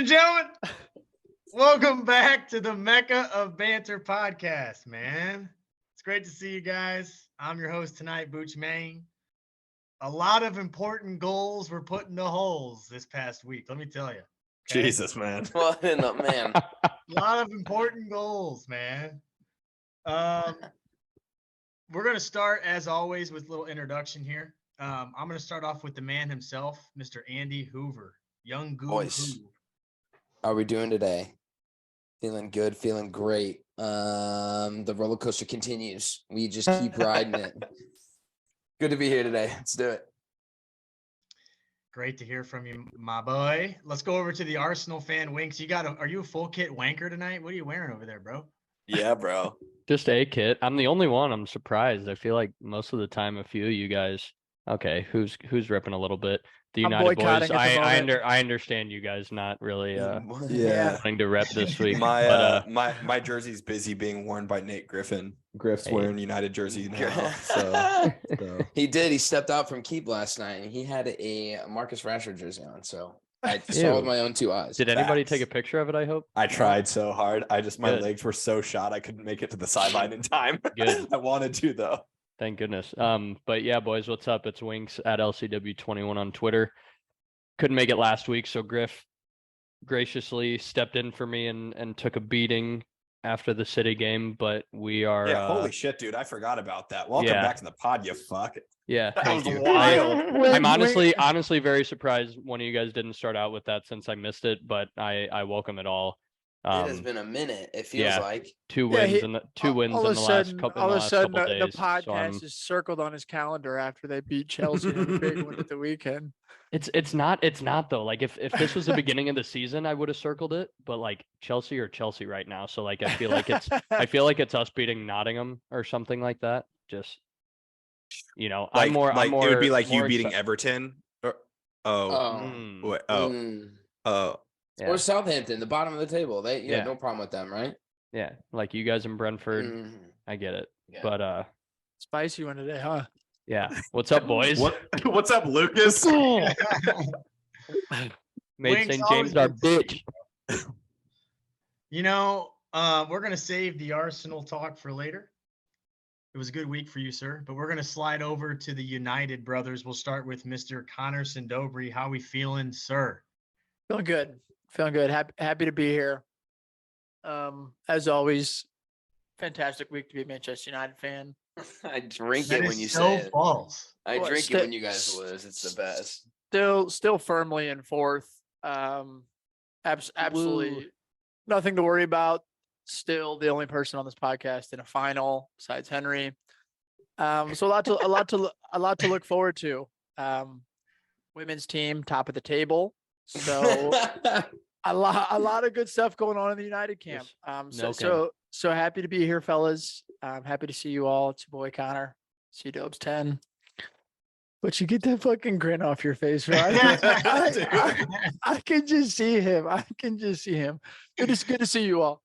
gentlemen, welcome back to the Mecca of Banter podcast, man. It's great to see you guys. I'm your host tonight, Booch Main. A lot of important goals were put in the holes this past week, let me tell you. Okay? Jesus, man. What in the man? A lot of important goals, man. We're going to start, as always, with a little introduction here. I'm going to start off with the man himself, Mr. Andy Hoover. Young Goo Boys. Hoo. How are we doing today? Feeling good, feeling great. The roller coaster continues. We just keep riding it. Good to be here today. Let's do it. Great to hear from you, my boy. Let's go over to the Arsenal fan Winks. Are you a full kit wanker tonight? What are you wearing over there, bro? Yeah, bro. Just a kit. I'm the only one. I'm surprised. I feel like most of the time, a few of you guys. Okay, who's ripping a little bit? The United boys. I understand you guys not really wanting to rep this week. My jersey's busy being worn by Nate Griffin. Griff's wearing United jersey now. So. He did. He stepped out from keep last night and he had a Marcus Rashford jersey on. So I saw with my own two eyes. Did anybody take a picture of it, I hope? I tried so hard. My legs were so shot I couldn't make it to the sideline in time. Good. I wanted to though. Thank goodness. But yeah, boys, what's up? It's Winks at LCW21 on Twitter. Couldn't make it last week, so Griff graciously stepped in for me and took a beating after the City game. But we are holy shit, dude! I forgot about that. Welcome back to the pod, you fuck. Yeah, that was wild. I'm honestly very surprised one of you guys didn't start out with that since I missed it, but I welcome it all. It has been a minute. It feels like two wins in the last couple days. The podcast is circled on his calendar after they beat Chelsea in a big one at the weekend. It's not though. Like if this was the beginning of the season, I would have circled it. But like Chelsea right now, so like I feel like it's us beating Nottingham or something like that. Just it would be like you beating Everton. Or Southampton, the bottom of the table. They no problem with them, right? Yeah, like you guys in Brentford. I get it. Yeah. But spicy one today, huh? Yeah. What's up, boys? What's up, Lucas? Made St. James our bitch. We're gonna save the Arsenal talk for later. It was a good week for you, sir. But we're gonna slide over to the United brothers. We'll start with Mr. Connor Sindobri. How we feeling, sir? Feeling good. Happy to be here. As always, fantastic week to be a Manchester United fan. I drink it when you say it. False. I drink it when you guys lose. It's the best. Still firmly in fourth. Absolutely nothing to worry about. Still the only person on this podcast in a final besides Henry. So a lot to look forward to. Women's team top of the table. So a lot of good stuff going on in the United camp. So happy to be here, fellas. I'm happy to see you all. It's your boy Connor. C-Dubs 10. But you get that fucking grin off your face, right? I can just see him. It is good to see you all.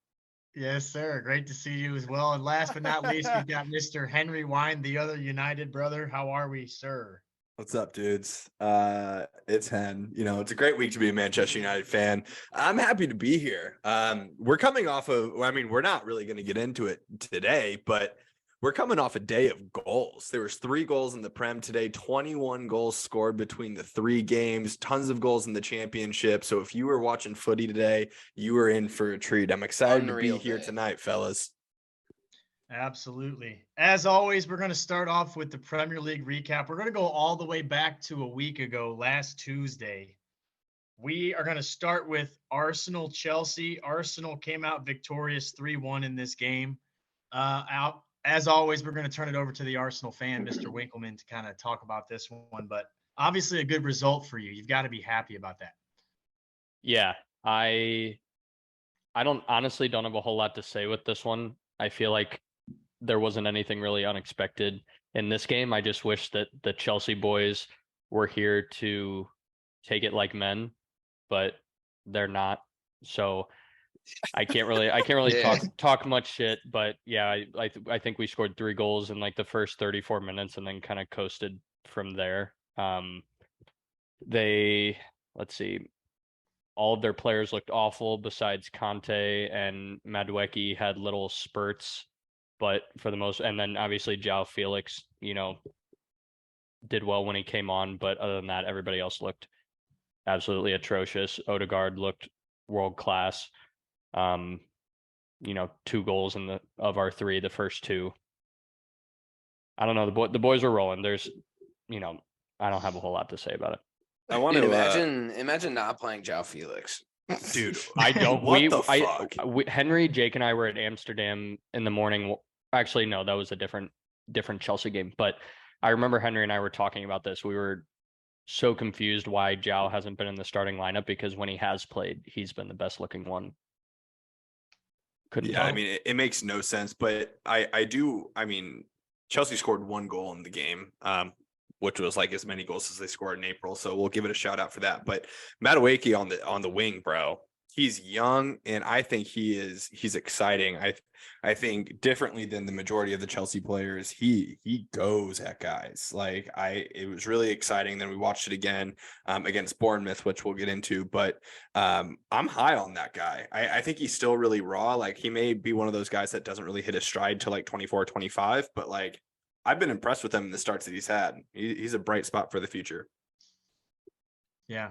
Yes, sir. Great to see you as well. And last but not least, we've got Mr. Henry Wine, the other United brother. How are we, sir? What's up, dudes? It's Hen. It's a great week to be a Manchester United fan. I'm happy to be here. We're coming off of, we're not really going to get into it today, but we're coming off a day of goals. There was 3 goals in the Prem today, 21 goals scored between the 3 games, tons of goals in the championship. So if you were watching footy today, you were in for a treat. I'm excited to be here tonight, fellas. Absolutely. As always, we're going to start off with the Premier League recap. We're going to go all the way back to a week ago, last Tuesday. We are going to start with Arsenal-Chelsea. Arsenal came out victorious 3-1 in this game. As always, we're going to turn it over to the Arsenal fan, Mr. Winkleman, to kind of talk about this one. But obviously a good result for you. You've got to be happy about that. Yeah, I honestly don't have a whole lot to say with this one. I feel like there wasn't anything really unexpected in this game. I just wish that the Chelsea boys were here to take it like men, but they're not. So I can't really talk much shit, but yeah, I think we scored 3 goals in like the first 34 minutes and then kind of coasted from there. Let's see. all of their players looked awful besides Conte, and Madueke had little spurts, but for the most, and then obviously João Felix, did well when he came on, but other than that, everybody else looked absolutely atrocious. Odegaard looked world class. 2 goals of our 3, the first 2. I don't know. The boys were rolling. There's, I don't have a whole lot to say about it. I want Dude, to imagine not playing João Felix. dude. I don't. What the fuck? Henry, Jake, and I were at Amsterdam in the morning. Actually, no, that was a different Chelsea game. But I remember Henry and I were talking about this. We were so confused why João hasn't been in the starting lineup, because when he has played, he's been the best looking one. Couldn't Yeah, tell. I mean, it makes no sense, but I mean, Chelsea scored 1 goal in the game, which was like as many goals as they scored in April. So we'll give it a shout out for that. But Madueke on the wing, bro, he's young, and I think he's exciting. I think differently than the majority of the Chelsea players, he goes at guys. Like it was really exciting. Then we watched it again against Bournemouth, which we'll get into. But I'm high on that guy. I think he's still really raw. Like he may be one of those guys that doesn't really hit his stride to like 24, 25, but like I've been impressed with him in the starts that he's had. He's a bright spot for the future. Yeah.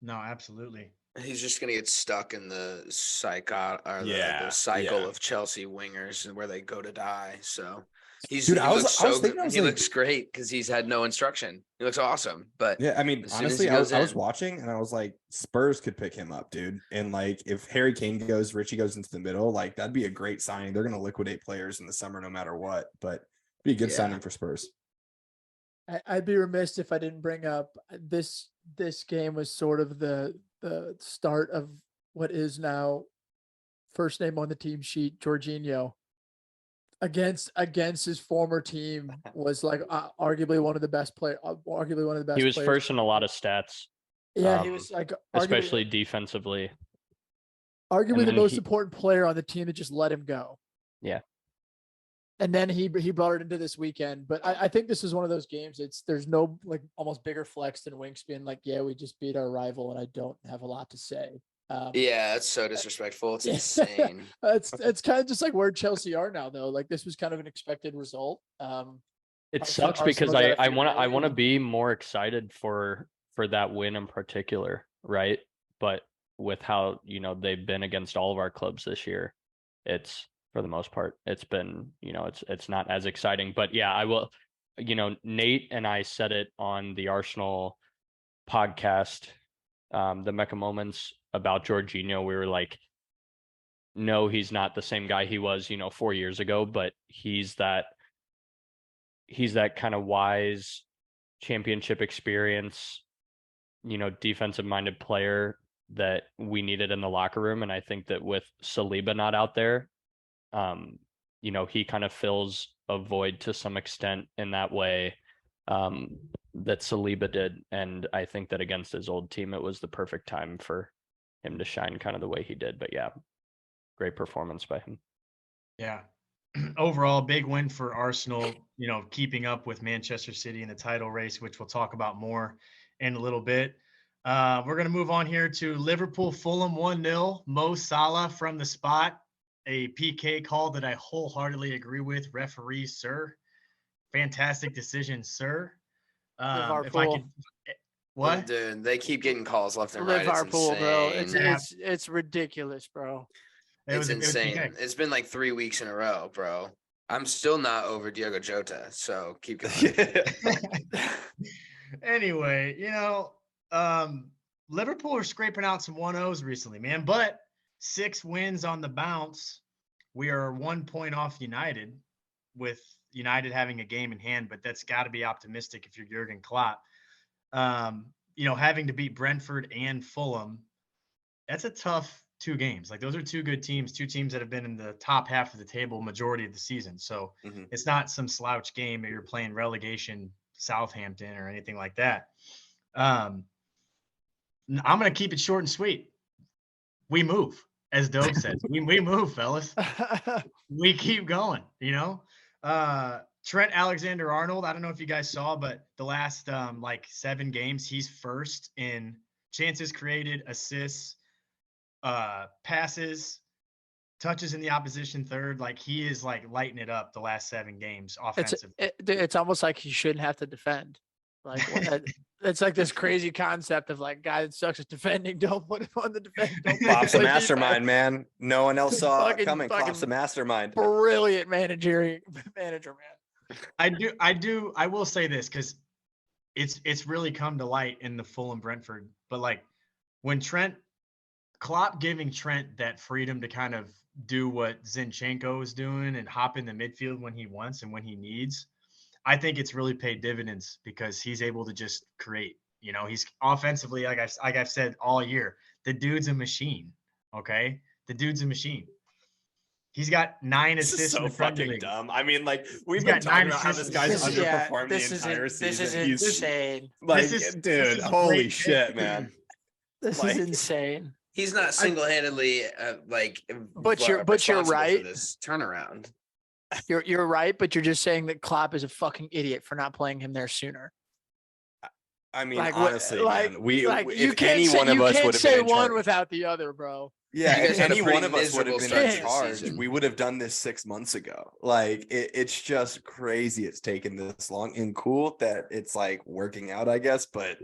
No, absolutely. He's just gonna get stuck in the cycle Yeah. of Chelsea wingers where they go to die. So he I was looks so thinking, good. He looks great because he's had no instruction. He looks awesome. But yeah, I mean, as soon as honestly, he I goes was in- watching and I was like, Spurs could pick him up, dude. And like, if Harry Kane goes, Richie goes into the middle, like that'd be a great signing. They're gonna liquidate players in the summer no matter what, but be a good Yeah. signing for Spurs. I'd be remiss if I didn't bring up this game was sort of the start of what is now first name on the team sheet, Jorginho. Against his former team was like arguably one of the best He was players. first in a lot of stats. Yeah, he was like especially defensively. arguably the then most he- important player on the team that just let him go. Yeah. And then he brought it into this weekend. But I think this is one of those games. There's no like almost bigger flex than Winks being like, yeah, we just beat our rival and I don't have a lot to say. yeah, that's so disrespectful. It's insane. It's kind of just like where Chelsea are now, though. Like this was kind of an expected result. It sucks because Arsenal got a I few want early. to be more excited for that win in particular, right? But with how they've been against all of our clubs this year, it's for the most part it's been it's not as exciting. But yeah, I will. Nate and I said it on the Arsenal podcast, the Mecca Moments, about Jorginho. We were like, no, he's not the same guy he was 4 years ago, but he's that kind of wise, championship experience, defensive minded player that we needed in the locker room. And I think that with Saliba not out there, he kind of fills a void to some extent in that way that Saliba did. And I think that against his old team, it was the perfect time for him to shine kind of the way he did. But yeah, great performance by him. Yeah. Overall, big win for Arsenal, keeping up with Manchester City in the title race, which we'll talk about more in a little bit. We're going to move on here to Liverpool, Fulham 1-0. Mo Salah from the spot, a PK call that I wholeheartedly agree with. Referee, sir. Fantastic decision, sir. If I could, what? Dude, they keep getting calls left and right. It's Liverpool, bro. insane. It's ridiculous, bro. It's insane. PK. It's been like 3 weeks in a row, bro. I'm still not over Diogo Jota, so keep going. Anyway, Liverpool are scraping out some 1-0s recently, man, but 6 wins on the bounce. We are 1 point off United, with United having a game in hand, but that's got to be optimistic if you're Jurgen Klopp. Having to beat Brentford and Fulham, that's a tough 2 games. Like those are 2 good teams, 2 teams that have been in the top half of the table majority of the season. So It's not some slouch game or you're playing relegation Southampton or anything like that. I'm going to keep it short and sweet. We move, as Dope says. we move, fellas. We keep going, Trent Alexander-Arnold, I don't know if you guys saw, but the last 7 games, he's first in chances created, assists, passes, touches in the opposition third. Like he is like lighting it up the last 7 games offensively. It's almost like he shouldn't have to defend. Like it's like this crazy concept of like guy that sucks at defending. Don't put him on the defense. Klopp's a mastermind, man. No one else saw it coming. Fucking Klopp's a mastermind. Brilliant manager, man. I will say this because it's really come to light in the Fulham Brentford. But like when Klopp giving Trent that freedom to kind of do what Zinchenko is doing and hop in the midfield when he wants and when he needs, I think it's really paid dividends because he's able to just create. You know, he's offensively, like I've said all year, the dude's a machine. Okay, the dude's a machine. He's got 9 This assists is in so the Premier fucking League. dumb. I mean, like we've He's been got talking 9 about how this assists. guy's This is- underperformed the This entire is season. He's insane. like, This is dude, a holy great shit, pick. man. This Like- is insane. He's not single-handedly But you're responsible right. for this turnaround. You're right, but you're just saying that Klopp is a fucking idiot for not playing him there sooner. I mean, Like, what- honestly, like- man, we Like if you can't any say, one of you us can't would have say been in one charge. without the other, bro. Yeah, You guys if had a any pretty one of us would have miserable been start in to the charge, season. we would have done this 6 months ago. Like it's just crazy it's taken this long, and cool that it's like working out, I guess, but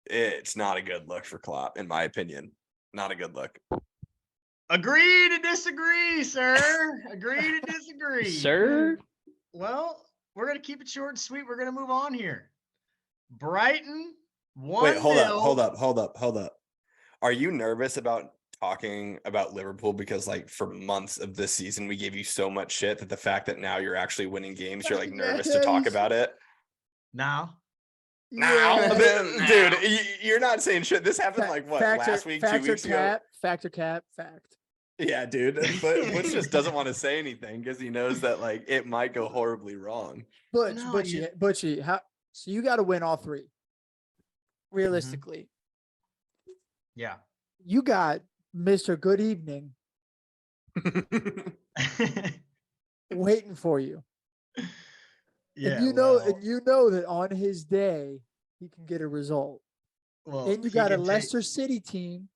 it's not a good look for Klopp, in my opinion. Not a good look. Agree to disagree, sir. Agree to disagree. Sir? Well, we're gonna keep it short and sweet. We're gonna move on here. Brighton 1-0. Wait, hold up. Are you nervous about talking about Liverpool because like for months of this season we gave you so much shit that the fact that now you're actually winning games, you're like nervous to talk about it? Now, Now, Yeah. dude, you're not saying shit. This happened like what, Factor- last week, 2 factor weeks ago? cap, Factor cap, fact. Yeah, dude. But Butch just doesn't want to say anything because he knows that like it might go horribly wrong. Butchie, how? So you got to win all 3. Realistically, yeah. you got Mr. Good Evening waiting for you. Yeah, And you know that on his day he can get a result. well, And you he got a can take- Leicester City team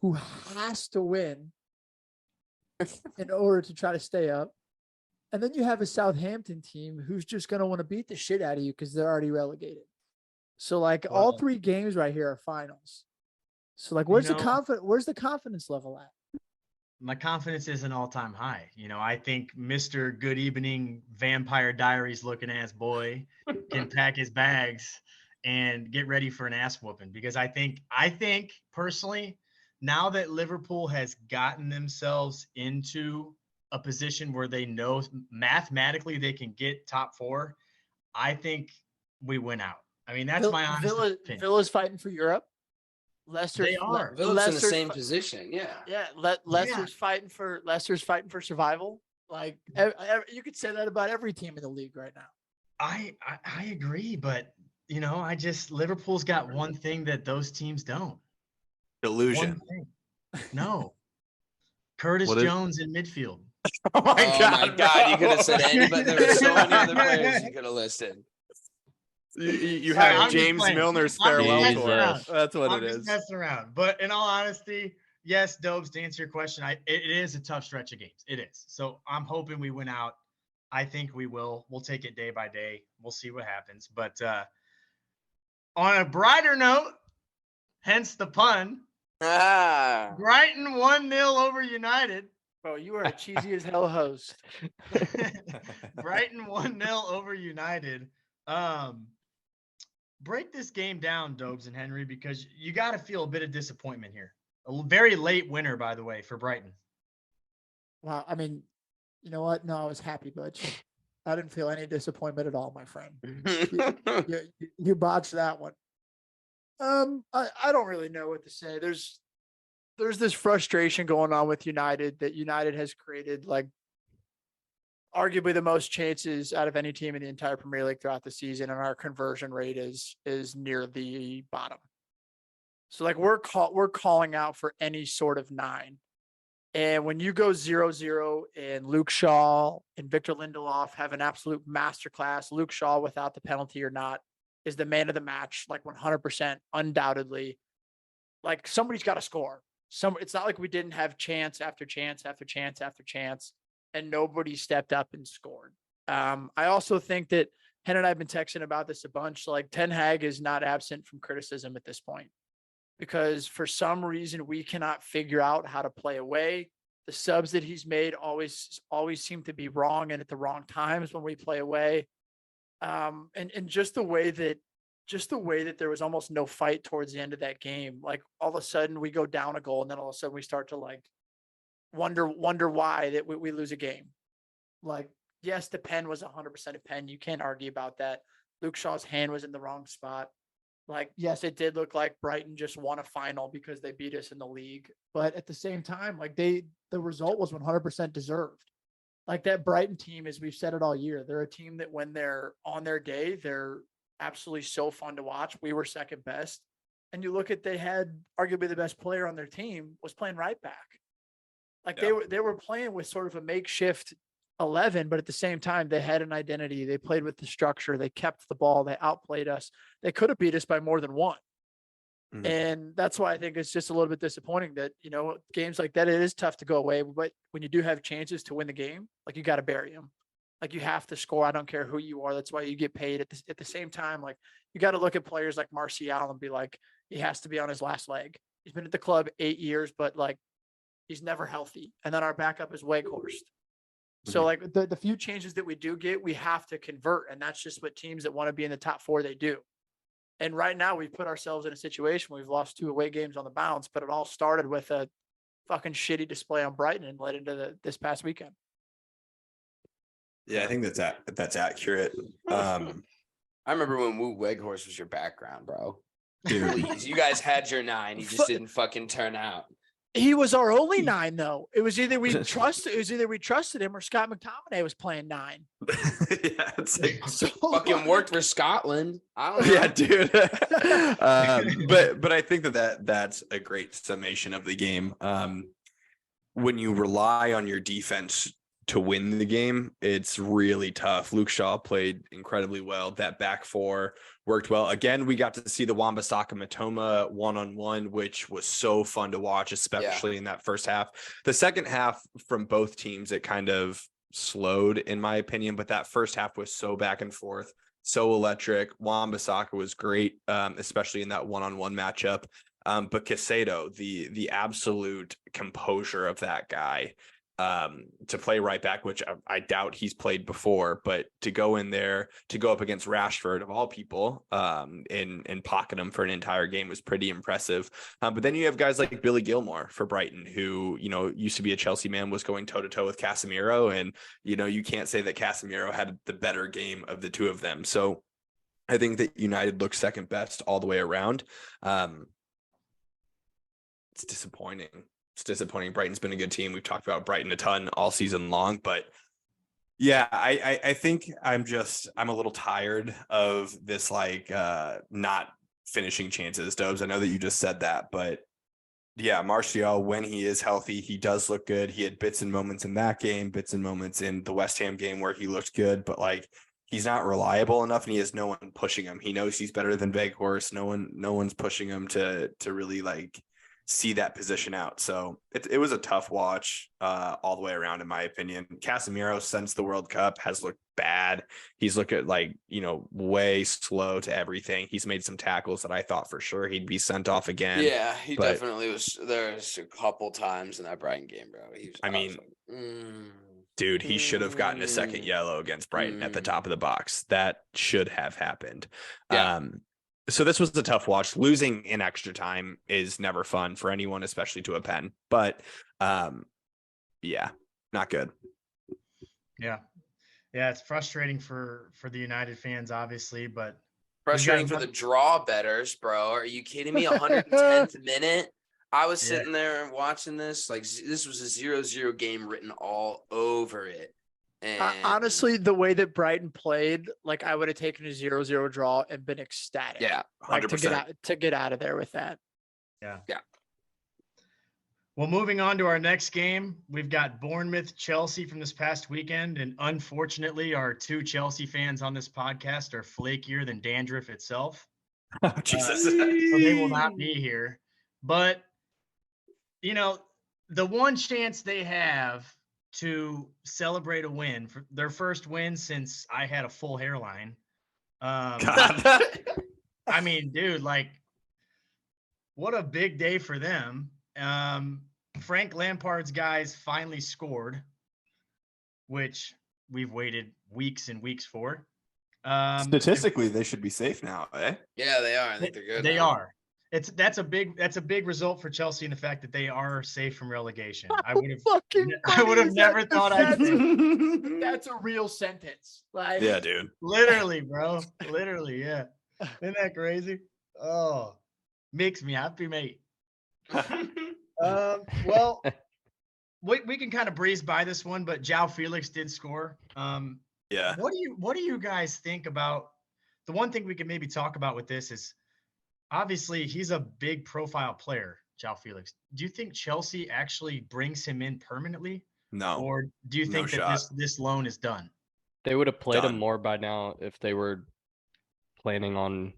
who has to win in order to try to stay up. And then you have a Southampton team who's just going to want to beat the shit out of you because they're already relegated. So like all Well- 3 games right here are finals. So like where's know- the confidence level at? My confidence is an all-time high. You know, I think Mr. Good Evening Vampire Diaries looking ass boy can pack his bags and get ready for an ass whooping because I think personally, now that Liverpool has gotten themselves into a position where they know mathematically they can get top 4, I think we win out. I mean, that's my honest opinion. Villa's fighting for Europe. Leicester, They are. Villa's in the Leicester's same fi- position. Yeah. Yeah, Leicester's fighting for survival. Like you could say that about every team in the league right now. I agree, but you know, Liverpool's got one thing that those teams don't. Delusion. One thing. No. Curtis What is- Jones in midfield. Oh my God, bro. you could have said anybody. There were so many other players you could have listed. You Sorry, have I'm just James playing. Milner's I'm just farewell messing tour. around. That's what I'm it just is. messing around. But in all honesty, yes, Dobes, to answer your question, it is a tough stretch of games. It is. So I'm hoping we win out. I think we will. We'll take it day by day. We'll see what happens. But on a brighter note, hence the pun, Ah. Brighton 1-0 over United. Bro, you are a cheesy as hell host. Brighton 1-0 over United. Break this game down, Dobes and Henry, because you got to feel a bit of disappointment here. A very late winner, by the way, for Brighton. Wow, I mean, you know what? No, I was happy, Butch. I didn't feel any disappointment at all, my friend. You botched that one. I don't really know what to say. There's this frustration going on with United that United has created, like arguably the most chances out of any team in the entire Premier League throughout the season, and our conversion rate is near the bottom. So like we're calling out for any sort of 9. And when you go 0-0 and Luke Shaw and Victor Lindelof have an absolute masterclass, Luke Shaw without the penalty or not is the man of the match, like 100%, undoubtedly. Like somebody's got to score. It's not like we didn't have chance after chance after chance after chance, and nobody stepped up and scored. I also think that Hen and I have been texting about this a bunch. Like Ten Hag is not absent from criticism at this point because for some reason we cannot figure out how to play away. The subs that he's made always seem to be wrong and at the wrong times when we play away. And just the way that there was almost no fight towards the end of that game. Like all of a sudden we go down a goal and then all of a sudden we start to like wonder why that we lose a game. Like, yes, the pen was 100% a pen. You can't argue about that. Luke Shaw's hand was in the wrong spot. Like, yes, it did look like Brighton just won a final because they beat us in the league. But at the same time, like the result was 100% deserved. Like that Brighton team, as we've said it all year, they're a team that when they're on their day, they're absolutely so fun to watch. We were second best. And you look at, they had arguably the best player on their team was playing right back. Like they were playing with sort of a makeshift 11, but at the same time, they had an identity. They played with the structure. They kept the ball. They outplayed us. They could have beat us by more than one. Mm-hmm. And that's why I think it's just a little bit disappointing that, you know, games like that, it is tough to go away. But when you do have chances to win the game, like you got to bury them. Like you have to score. I don't care who you are. That's why you get paid. At the same time, like you got to look at players like Martial and be like, he has to be on his last leg. He's been at the club 8 years, but like he's never healthy. And then our backup is Weghorst. So like the few changes that we do get, we have to convert. And that's just what teams that want to be in the top 4, they do. And right now we've put ourselves in a situation where we've lost 2 away games on the bounce, but it all started with a fucking shitty display on Brighton and led into this past weekend. Yeah, I think that's accurate. I remember when Woo Weghorst was your background, bro. Dude. Please, you guys had your 9. You just didn't fucking turn out. He was our only 9, though. It was either we trusted him or Scott McTominay was playing 9. Yeah, it's like so fucking worked for Scotland. I don't know. Yeah, dude. But I think that's a great summation of the game. When you rely on your defense to win the game, it's really tough. Luke Shaw played incredibly well. That back 4 worked well. Again, we got to see the Wan-Bissaka Matoma one-on-one, which was so fun to watch, especially in that first half. The second half from both teams, it kind of slowed in my opinion, but that first half was so back and forth, so electric. Wan-Bissaka was great, especially in that one-on-one matchup. But Caicedo, the absolute composure of that guy, to play right back, which I doubt he's played before, but to go in there, to go up against Rashford of all people, and pocket him for an entire game was pretty impressive. But then you have guys like Billy Gilmore for Brighton, who, you know, used to be a Chelsea man, was going toe to toe with Casemiro. And, you know, you can't say that Casemiro had the better game of the 2 of them. So I think that United looks second best all the way around. It's disappointing. It's disappointing. Brighton's been a good team. We've talked about Brighton a ton all season long, but yeah, I think I'm a little tired of this, like, not finishing chances. Dobes, I know that you just said that, but yeah, Martial, when he is healthy, he does look good. He had bits and moments in that game, bits and moments in the West Ham game where he looked good, but like, he's not reliable enough and he has no one pushing him. He knows he's better than Weghorst. No one's pushing him to really like see that position out. So it was a tough watch all the way around, in my opinion. Casemiro, since the World Cup, has looked bad. He's looked at, like, you know, way slow to everything. He's made some tackles that I thought for sure he'd be sent off again. Yeah, he definitely was. There's a couple times in that Brighton game, bro. Dude, he should have gotten a second yellow against Brighton at the top of the box. That should have happened. Yeah. So this was a tough watch. Losing in extra time is never fun for anyone, especially to a pen. But yeah, not good. Yeah, it's frustrating for the United fans, obviously, but frustrating for the draw bettors, bro. Are you kidding me? 110th minute. I was sitting there and watching this. Like, this was a 0-0 game written all over it. And honestly, the way that Brighton played, like, I would have taken a 0-0 draw and been ecstatic. Yeah, 100%. Like, to get out of there with that. Yeah. Well, moving on to our next game, we've got Bournemouth Chelsea from this past weekend, and unfortunately, our 2 Chelsea fans on this podcast are flakier than dandruff itself. Oh, Jesus. So they will not be here. But, you know, the one chance they have to celebrate a win, for their first win since I had a full hairline. God. I mean, dude, like, what a big day for them. Frank Lampard's guys finally scored, which we've waited weeks and weeks for. Statistically, they should be safe now, eh? Yeah, they are. I think they're good. They now. are. That's a big result for Chelsea in the fact that they are safe from relegation. I would have never thought I'd say it. That's a real sentence. Like, Yeah, dude. Literally, bro. Literally, yeah. Isn't that crazy? Oh, makes me happy, mate. Well, we can kind of breeze by this one, but João Felix did score. Yeah. What do you guys think about the one thing we could maybe talk about with this is obviously he's a big profile player, João Felix. Do you think Chelsea actually brings him in permanently? No. Or do you No think that shot. this loan is done? They would have played Done. him more by now if they were planning on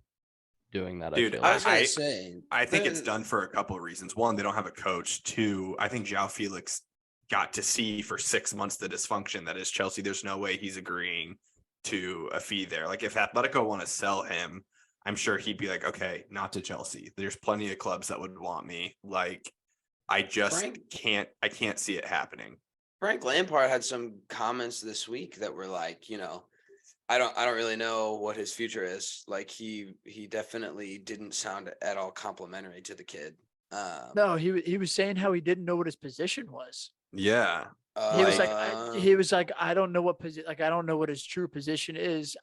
doing that. Dude, I feel I like. was gonna say. I think it's done for a couple of reasons. One, they don't have a coach. Two, I think João Felix got to see for 6 months the dysfunction that is Chelsea. There's no way he's agreeing to a fee there. Like if Atletico want to sell him, I'm sure he'd be like, okay, not to Chelsea. There's plenty of clubs that would want me. Like I just can't see it happening. Frank Lampard had some comments this week that were like, I don't really know what his future is. Like he definitely didn't sound at all complimentary to the kid. no, he was saying how he didn't know what his position was. Yeah. He was like, I don't know what position. Like I don't know what his true position is.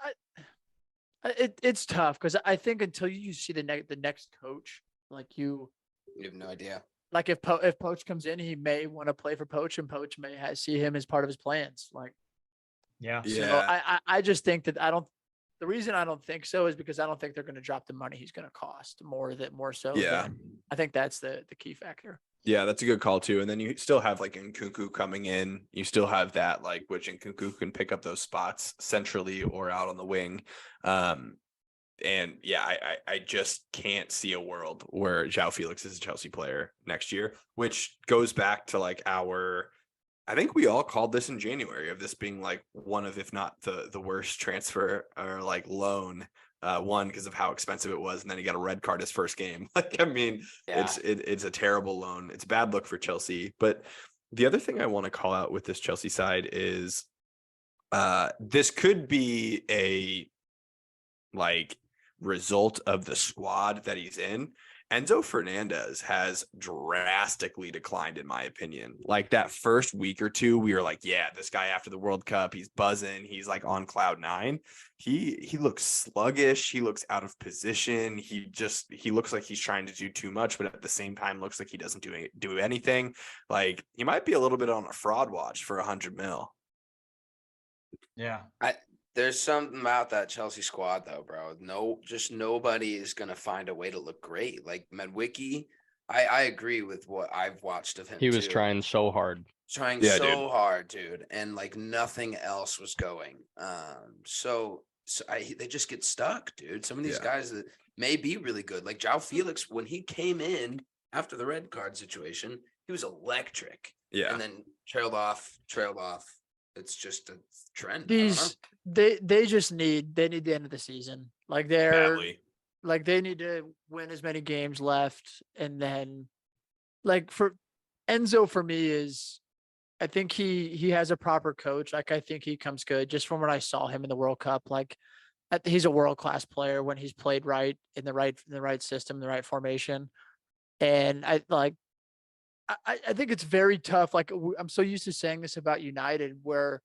It's tough because I think until you see the next coach, like you have no idea. Like if Poach comes in, he may want to play for Poach, and Poach may see him as part of his plans. Like, Yeah. so I just think that the reason I don't think so is because I don't think they're going to drop the money he's going to cost more so. Yeah. I think that's the key factor. Yeah, that's a good call too. And then you still have like Nkunku coming in. You still have that, like, which Nkunku can pick up those spots centrally or out on the wing. And yeah, I just can't see a world where João Felix is a Chelsea player next year, which goes back to like I think we all called this in January of this being like one of, if not the worst transfer or like loan. One, because of how expensive it was, and then he got a red card his first game. Like, I mean, Yeah. it's a terrible loan. It's a bad look for Chelsea. But the other thing I want to call out with this Chelsea side is this could be a like result of the squad that he's in. Enzo Fernandez has drastically declined, in my opinion. Like that first week or two, we were like, yeah, this guy after the World Cup, he's buzzing. He's like on cloud nine. He looks sluggish. He looks out of position. He looks like he's trying to do too much, but at the same time looks like he doesn't do anything. Like he might be a little bit on a fraud watch for 100 mil. Yeah. There's something about that Chelsea squad, though, bro. Just nobody is going to find a way to look great. Like Medwicki, I agree with what I've watched of him. He was trying so hard. Hard, dude. And like nothing else was going. They just get stuck, dude. Some of these guys that may be really good, like João Felix, when he came in after the red card situation, he was electric. Yeah. And then trailed off. It's just a trend. They need the end of the season. Like Badly. Like they need to win as many games left, and then like for Enzo, for me is I think he has a proper coach. Like I think he comes good just from when I saw him in the World Cup. Like he's a world-class player when he's played right in the right system, the right formation. And I think it's very tough. Like I'm so used to saying this about United, where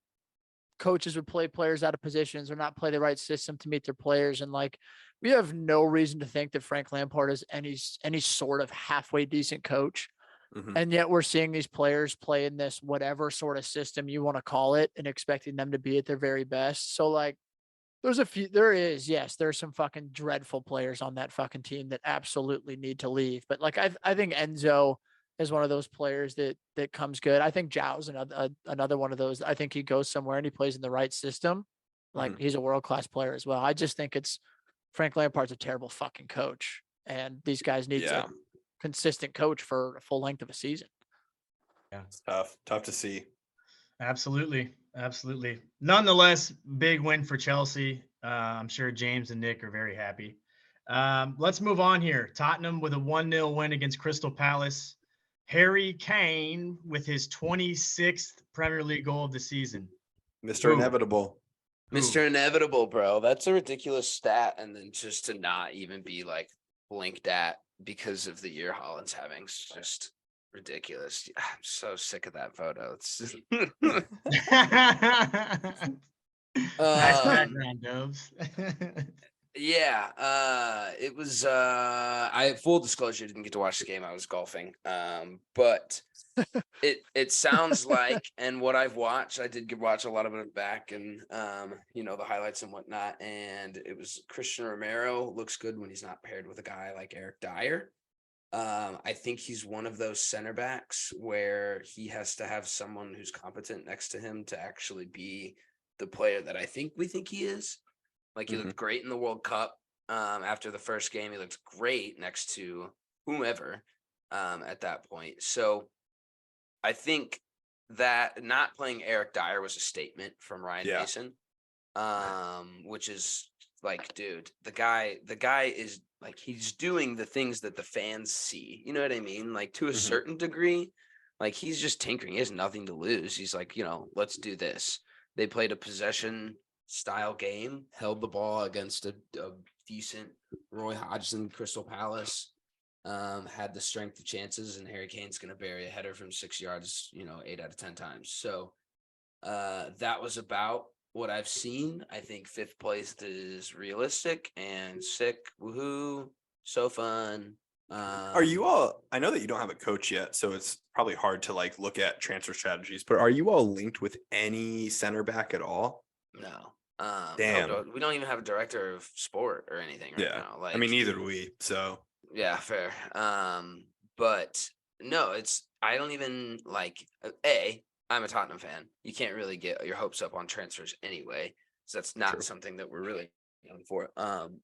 coaches would play players out of positions or not play the right system to meet their players. And like, we have no reason to think that Frank Lampard is any sort of halfway decent coach. Mm-hmm. And yet we're seeing these players play in this whatever sort of system you want to call it and expecting them to be at their very best. So like, there's some fucking dreadful players on that fucking team that absolutely need to leave. But like, I think Enzo is one of those players that comes good. I think Zhao's another one of those. I think he goes somewhere and he plays in the right system. Like he's a world-class player as well. I just think Frank Lampard's a terrible fucking coach, and these guys need to consistent coach for a full length of a season. It's tough to see. Absolutely. Absolutely. Nonetheless, big win for Chelsea. I'm sure James and Nick are very happy. Let's move on here. Tottenham with a 1-0 win against Crystal Palace. Harry Kane with his 26th Premier League goal of the season. Mr. Ooh. Inevitable. Mr. Inevitable, bro. That's a ridiculous stat. And then just to not even be like blinked at because of the year Holland's having is just ridiculous. I'm so sick of that photo. It's just Nice background, Doves. yeah, it was I full disclosure didn't get to watch the game. I was golfing. But it sounds like, and what I've watched, I did watch a lot of it back and the highlights and whatnot. And it was Christian Romero looks good when he's not paired with a guy like Eric Dyer. I think he's one of those center backs where he has to have someone who's competent next to him to actually be the player that we think he is. Like he looked great in the World Cup. After the first game, he looked great next to whomever at that point. So I think that not playing Eric Dyer was a statement from Ryan Mason, which is like, dude, the guy is like, he's doing the things that the fans see. You know what I mean? Like to a certain degree, like he's just tinkering. He has nothing to lose. He's like, let's do this. They played a possession style game, held the ball against a decent Roy Hodgson Crystal Palace, had the strength of chances, and Harry Kane's going to bury a header from 6 yards, 8 out of 10 times. So that was about what I've seen. I think 5th place is realistic and sick. Woohoo. So fun. Are you all, I know that you don't have a coach yet, so it's probably hard to like look at transfer strategies, but are you all linked with any center back at all? No. Damn. No, we don't even have a director of sport or anything right now. Like, I mean, neither do we. So yeah, fair. But no, I don't even like, I'm a Tottenham fan. You can't really get your hopes up on transfers anyway. So that's not something that we're really going for.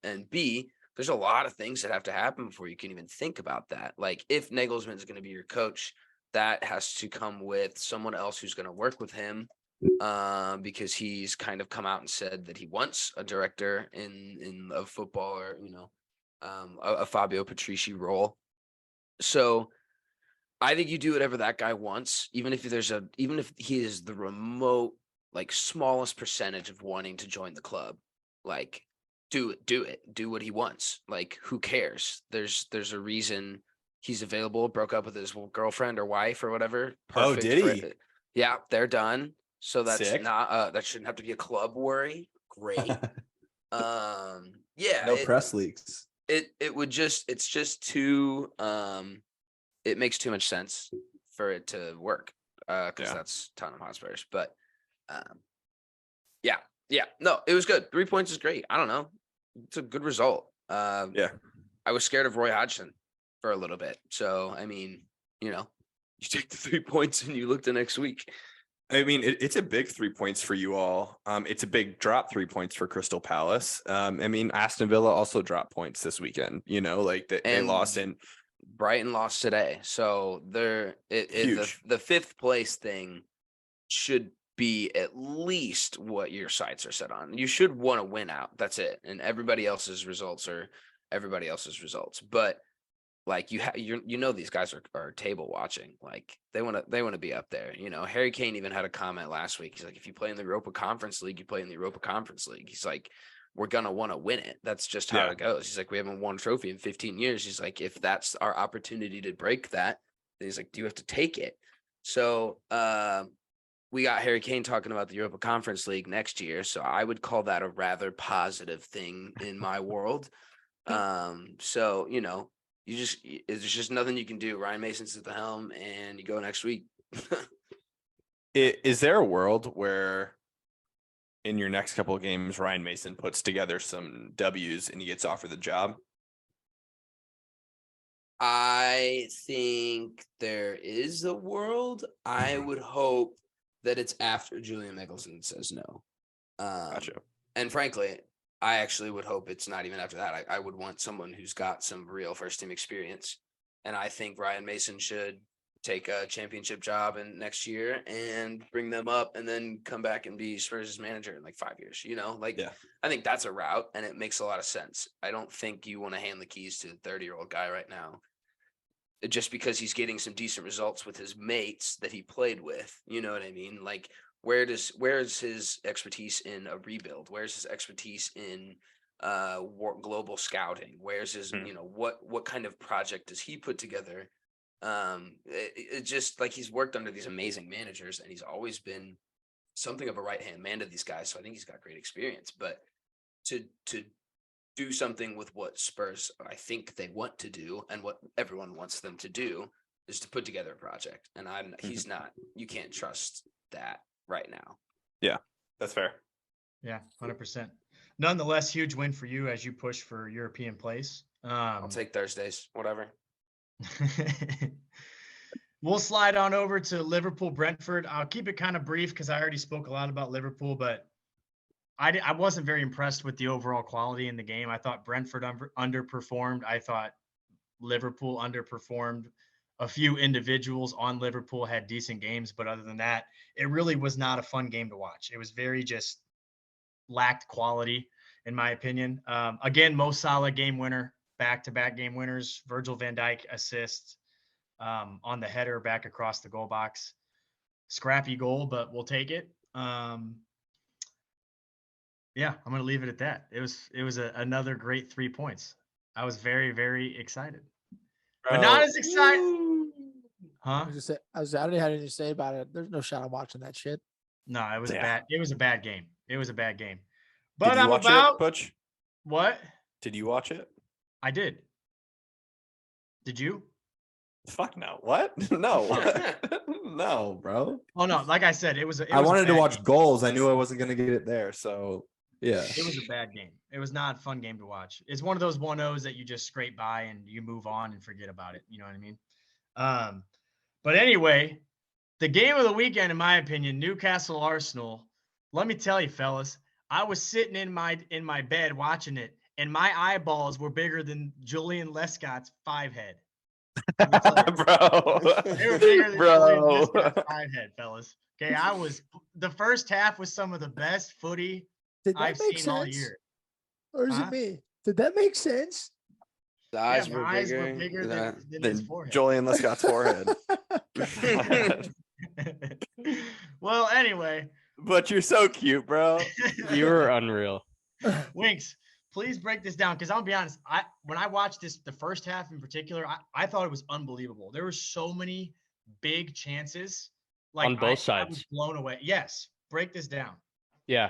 And B, there's a lot of things that have to happen before you can even think about that. Like if Nagelsmann's going to be your coach, that has to come with someone else who's going to work with him. Because he's kind of come out and said that he wants a director in of football or a Fabio Patrici role. So I think you do whatever that guy wants, even if he is the remote, like smallest percentage of wanting to join the club. Like do what he wants. Like who cares? There's a reason he's available, broke up with his girlfriend or wife or whatever. Oh, did he? Yeah, they're done. So that's Sick. not that shouldn't have to be a club worry. Great. Yeah. No press leaks. It's just too it makes too much sense for it to work. Because that's Tottenham Hotspurs. But yeah. No, it was good. 3 points is great. I don't know. It's a good result. I was scared of Roy Hodgson for a little bit. So I mean, you take the 3 points and you look the next week. I mean, it's a big 3 points for you all. It's a big drop 3 points for Crystal Palace. I mean, Aston Villa also dropped points this weekend. They lost in. Brighton lost today, so the 5th place thing should be at least what your sights are set on. You should want to win out. That's it, and everybody else's results are everybody else's results. But like these guys are table watching. Like they want to be up there. Harry Kane even had a comment last week. He's like, if you play in the Europa Conference League, you play in the Europa Conference League. He's like, we're gonna want to win it. That's just how it goes. He's like, we haven't won a trophy in 15 years. He's like, if that's our opportunity to break that, then he's like, do you have to take it? So we got Harry Kane talking about the Europa Conference League next year. So I would call that a rather positive thing in my world. So there's just nothing you can do. Ryan Mason's at the helm, and you go next week. Is there a world where in your next couple of games, Ryan Mason puts together some W's and he gets offered the job? I think there is a world. I would hope that it's after Julian Mickelson says no. Gotcha. And frankly, I actually would hope it's not even after that. I would want someone who's got some real first team experience. And I think Ryan Mason should take a championship job in next year and bring them up and then come back and be Spurs' manager in like 5 years. Yeah. I think that's a route and it makes a lot of sense. I don't think you want to hand the keys to the 30-year-old guy right now just because he's getting some decent results with his mates that he played with. You know what I mean? Like, where's his expertise in a rebuild? Where's his expertise in global scouting? Where's his, what kind of project does he put together? It just like he's worked under these amazing managers and he's always been something of a right-hand man to these guys. So I think he's got great experience, but to do something with what Spurs, I think they want to do and what everyone wants them to do is to put together a project. And he's not, you can't trust that right now. Yeah, that's fair. Yeah, 100%. Nonetheless, huge win for you as you push for European place. I'll take Thursdays, whatever. We'll slide on over to Liverpool Brentford. I'll keep it kind of brief because I already spoke a lot about Liverpool, but I wasn't very impressed with the overall quality in the game. I thought Brentford underperformed. I thought Liverpool underperformed. A few individuals on Liverpool had decent games, but other than that, it really was not a fun game to watch. It was very just lacked quality, in my opinion. Again, Mo Salah game winner, back-to-back game winners. Virgil van Dijk assist on the header back across the goal box. Scrappy goal, but we'll take it. Yeah, I'm going to leave it at that. It was another great 3 points. I was very, very excited. But not as excited. Huh? I don't know how to say about it. There's no shot I'm watching that shit. No, it was bad. It was a bad game. It was a bad game. But Did you watch it, Butch? What? Did you watch it? I did. Did you? Fuck no. What? No. No, bro. Oh no, like I said, I wanted to watch game. goals. I knew I wasn't going to get it there, so yeah. It was a bad game. It was not a fun game to watch. It's one of those 1-0s that you just scrape by and you move on and forget about it. You know what I mean? But anyway, the game of the weekend, in my opinion, Newcastle Arsenal. Let me tell you, fellas, I was sitting in my bed watching it, and my eyeballs were bigger than Julian Lescott's 5 head. Bro. They were bigger than Julian Lescott's 5 head, fellas. Okay, the first half was some of the best footy I've seen all year. Or is it me? Did that make sense? The eyes, yeah, were, eyes bigger were bigger than his forehead. Julian Lescott's forehead. Well, anyway. But you're so cute, bro. You were unreal. Winks, please break this down because I'll be honest. When I watched this, the first half in particular, I thought it was unbelievable. There were so many big chances. Like on both sides. I was blown away. Yes, break this down. Yeah.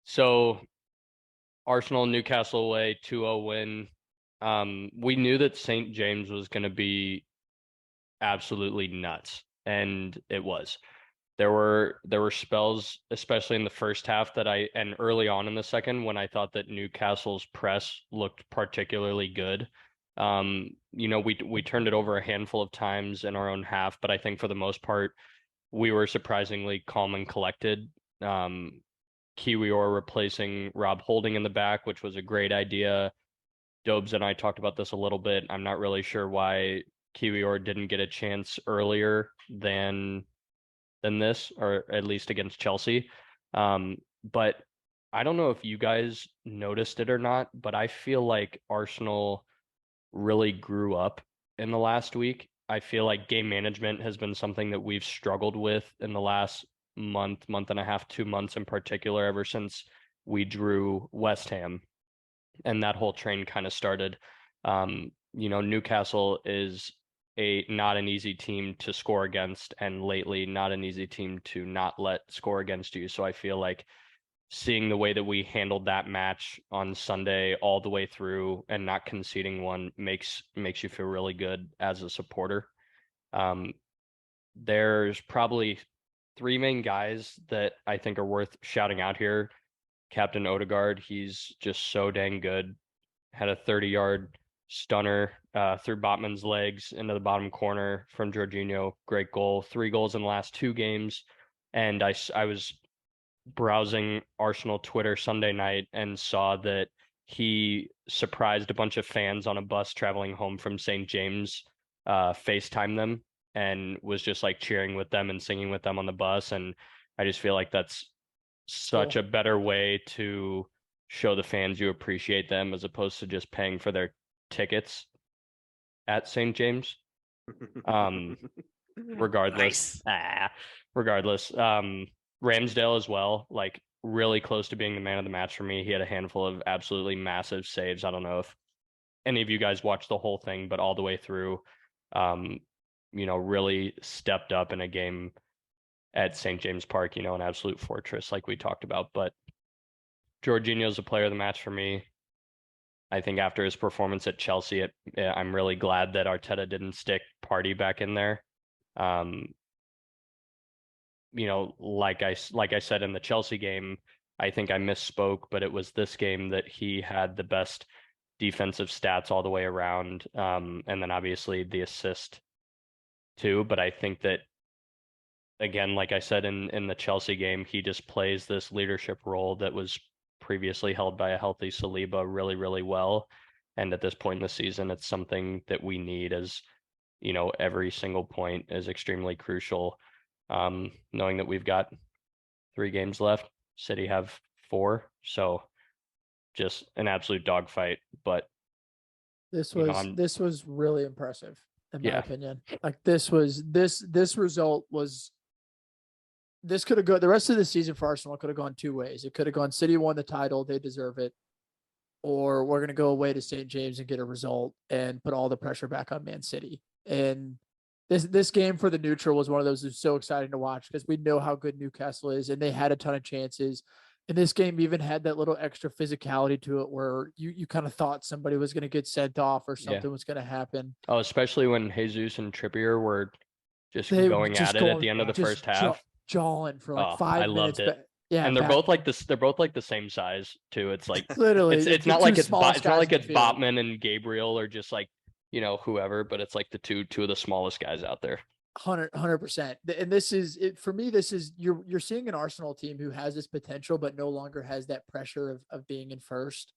So Arsenal, Newcastle away, 2-0 win. We knew that St. James was going to be absolutely nuts, and it was. There were spells, especially in the first half, and early on in the second, when I thought that Newcastle's press looked particularly good. We turned it over a handful of times in our own half, but I think for the most part, we were surprisingly calm and collected. Kiwior replacing Rob Holding in the back, which was a great idea. Dobes and I talked about this a little bit. I'm not really sure why Kiwior didn't get a chance earlier than this, or at least against Chelsea. But I don't know if you guys noticed it or not, but I feel like Arsenal really grew up in the last week. I feel like game management has been something that we've struggled with in the last month and a half, 2 months in particular, ever since we drew West Ham and that whole train kind of started. Newcastle is not an easy team to score against, and lately not an easy team to not let score against you. So I feel like seeing the way that we handled that match on Sunday all the way through and not conceding one makes you feel really good as a supporter. There's probably 3 main guys that I think are worth shouting out here. Captain Odegaard, he's just so dang good. Had a 30-yard stunner through Botman's legs into the bottom corner from Jorginho. Great goal. 3 goals in the last 2 games. And I was browsing Arsenal Twitter Sunday night and saw that he surprised a bunch of fans on a bus traveling home from St. James FaceTime them and was just like cheering with them and singing with them on the bus. And I just feel like that's such Cool. a better way to show the fans you appreciate them as opposed to just paying for their tickets at St. James. Regardless, regardless, Ramsdale as well, like really close to being the man of the match for me. He had a handful of absolutely massive saves. I don't know if any of you guys watched the whole thing, but all the way through, really stepped up in a game at St. James Park, an absolute fortress like we talked about. But Jorginho's a player of the match for me. I think after his performance at Chelsea, I'm really glad that Arteta didn't stick Partey back in there. Like I said in the Chelsea game, I think I misspoke, but it was this game that he had the best defensive stats all the way around. And then obviously the assist too. But I think that, again, like I said in the Chelsea game, he just plays this leadership role that was previously held by a healthy Saliba really, really well. And at this point in the season, it's something that we need, as every single point is extremely crucial. Knowing that we've got 3 games left, City have 4, so just an absolute dogfight. But This was really impressive in my Yeah. opinion. Like this result was. This could have gone, the rest of the season for Arsenal could have gone 2 ways. It could have gone City won the title, they deserve it, or we're going to go away to St. James and get a result and put all the pressure back on Man City. And this game for the neutral was one of those that was so exciting to watch because we know how good Newcastle is and they had a ton of chances. And this game even had that little extra physicality to it where you kind of thought somebody was going to get sent off or something was going to happen. Oh, especially when Jesus and Trippier were just They going just at it at the end of the just first half. Jawing for like Oh, 5 I minutes. loved it. Yeah, And they're both like this. They're both like the same size too. It's like literally. it's the not two like it's smallest not guys like in it's the field. Botman and Gabriel or just like whoever, but it's like the two of the smallest guys out there. 100%. And this is it for me. This is you're seeing an Arsenal team who has this potential, but no longer has that pressure of being in first.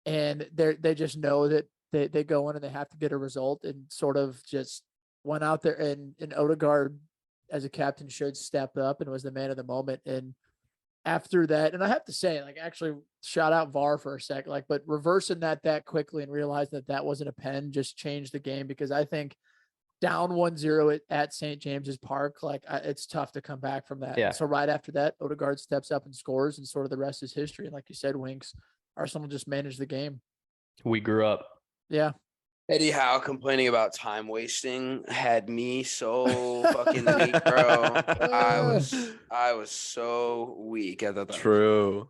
And they just know that they go in and they have to get a result and sort of just went out there and Odegaard as a captain should step up and was the man of the moment. And after that, and I have to say, like, actually shout out VAR for a sec, like, but reversing that quickly and realizing that wasn't a pen just changed the game because I think down 1-0 at St. James's Park, like it's tough to come back from that. Yeah. And so right after that, Odegaard steps up and scores and sort of the rest is history. And like you said, Winks, Arsenal just managed the game. We grew up. Yeah. Eddie Howe complaining about time wasting had me so fucking weak, bro. I was so weak. I thought that True.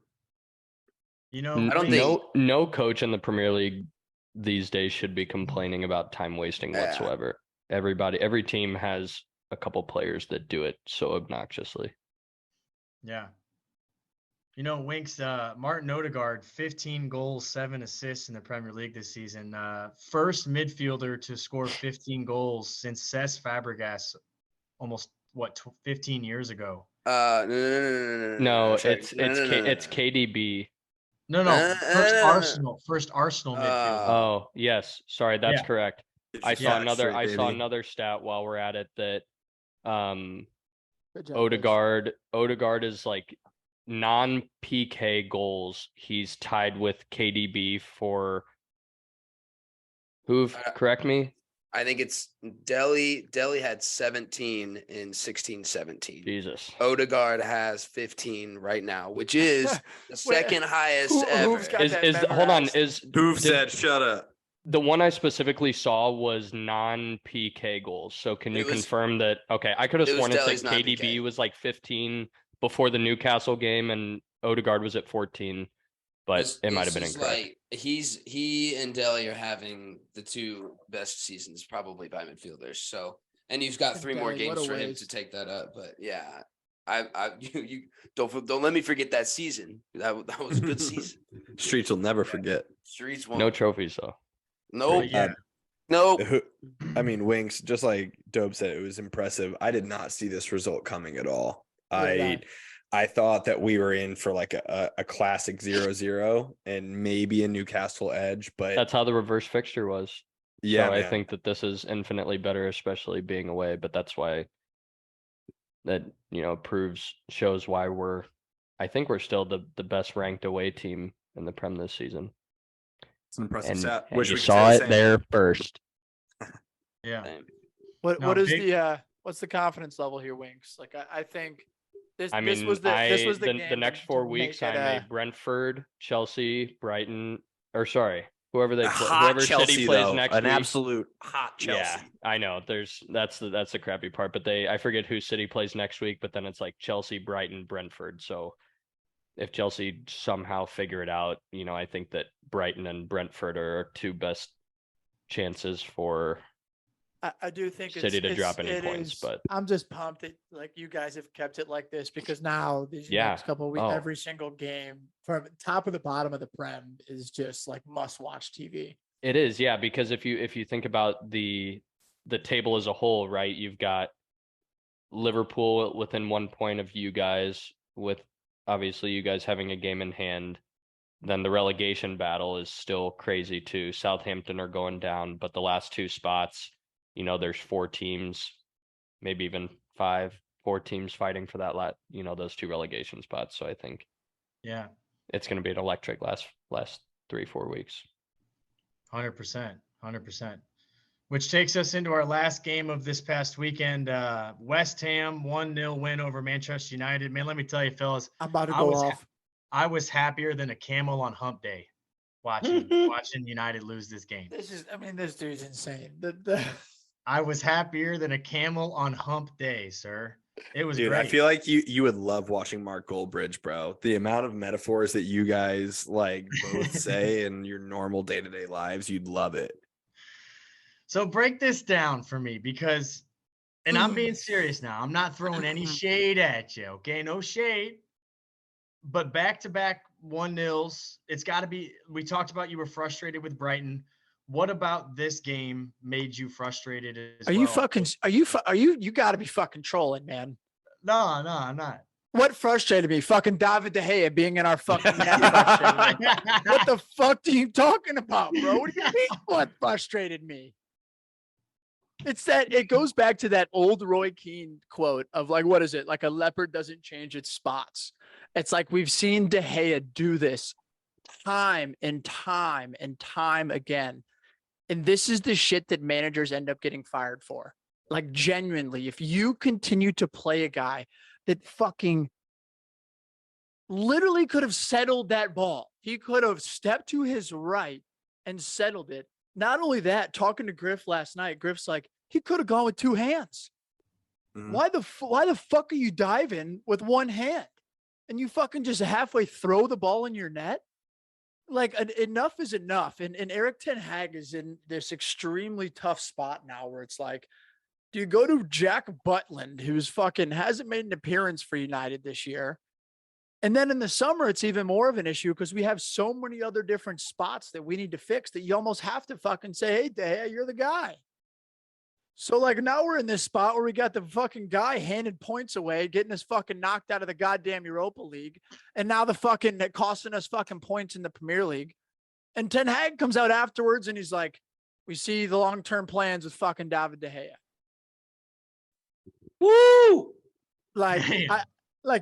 I don't think no coach in the Premier League these days should be complaining about time wasting whatsoever. Every team has a couple players that do it so obnoxiously. Yeah. Winks, Martin Odegaard, 15 goals, 7 assists in the Premier League this season. First midfielder to score 15 goals since Cesc Fabregas almost, 15 years ago. No, it's KDB. No. First Arsenal midfielder. Oh, yes. Sorry, that's correct. I saw baby. another stat while we're at it that Good job, Odegaard is like non-PK goals. He's tied with KDB for correct me? I think it's Delhi. Delhi had 17 in 16-17. Jesus. Odegaard has 15 right now, which is the second highest ever. Hold on. Who said shut up? The one I specifically saw was non-PK goals. So can you confirm that? Okay, I could have sworn it said KDB was like 15 before the Newcastle game and Odegaard was at 14, but it might have been incorrect. He and Delhi are having the 2 best seasons probably by midfielders. So, and you've got 3 more games for him to take that up. But yeah, you don't let me forget that season. That was a good season. Streets will never forget. Streets won't. No trophies though. Nope. Nope. I mean, Winks, just like Dope said, it was impressive. I did not see this result coming at all. I thought that we were in for like a classic 0-0 and maybe a Newcastle edge, but that's how the reverse fixture was. Yeah, So I man. think that this is infinitely better, especially being away. But that's why that, shows why I think we're still the best ranked away team in the Prem this season. It's an impressive And stat. and Wish you we could say saw the it same. there first. Yeah. Same. What No, what is big- the what's the confidence level here, Winks? Like I think this I this mean, was the the game next to 4 weeks, make it I'm a Brentford, Chelsea, Brighton, or sorry, whoever A play, hot whoever Chelsea, City plays though. next An week. absolute hot Yeah, Chelsea. I know. That's the crappy part. But I forget who City plays next week. But then it's like Chelsea, Brighton, Brentford. So if Chelsea somehow figure it out, I think that Brighton and Brentford are our two best chances for I do think City to drop any it points. is- But I'm just pumped that like you guys have kept it like this because now these Yeah. next couple of weeks, Oh. every single game from top of the bottom of the Prem is just like must watch TV. it is, yeah, because if you think about the table as a whole, right, you've got Liverpool within 1 point of you guys, with obviously you guys having a game in hand. Then the relegation battle is still crazy too. Southampton are going down, but the last two spots, there's 4 teams, maybe even 4 teams fighting for that those 2 relegation spots. So I think Yeah. it's going to be an electric last 3-4 weeks. 100%. 100%. Which takes us into our last game of this past weekend. West Ham 1-0 win over Manchester United. Man, let me tell you, fellas, I'm about to I go was off. I was happier than a camel on hump day watching United lose this game. This dude's insane. I was happier than a camel on hump day, sir. It was Dude, great. I feel like you would love watching Mark Goldbridge, bro. The amount of metaphors that you guys like both say in your normal day-to-day lives, you'd love it. So break this down for me because, and I'm being serious now. I'm not throwing any shade at you, okay? No shade. But back-to-back 1-0s, it's got to be. We talked about you were frustrated with Brighton. What about this game made you frustrated as well? You got to be fucking trolling, man. No, I'm not. What frustrated me? Fucking David De Gea being in our fucking net frustrated me. What the fuck are you talking about, bro? What do you mean what frustrated me? It's that it goes back to that old Roy Keane quote of like, what is it? Like a leopard doesn't change its spots. It's like we've seen De Gea do this time and time and time again. And this is the shit that managers end up getting fired for. Like genuinely, if you continue to play a guy that fucking literally could have settled that ball, he could have stepped to his right and settled it. Not only that, talking to Griff last night, Griff's like, he could have gone with 2 hands. Mhm. Why the fuck are you diving with 1 hand? And you fucking just halfway throw the ball in your net? Like enough is enough. And Eric Ten Hag is in this extremely tough spot now where it's like, do you go to Jack Butland, who's fucking hasn't made an appearance for United this year? And then in the summer, it's even more of an issue because we have so many other different spots that we need to fix that you almost have to fucking say, hey, Daya, you're the guy. So like now we're in this spot where we got the fucking guy handed points away, getting us fucking knocked out of the goddamn Europa League. And now the fucking costing us fucking points in the Premier League. And Ten Hag comes out afterwards and he's like, we see the long-term plans with fucking David De Gea. Woo! Like, Damn.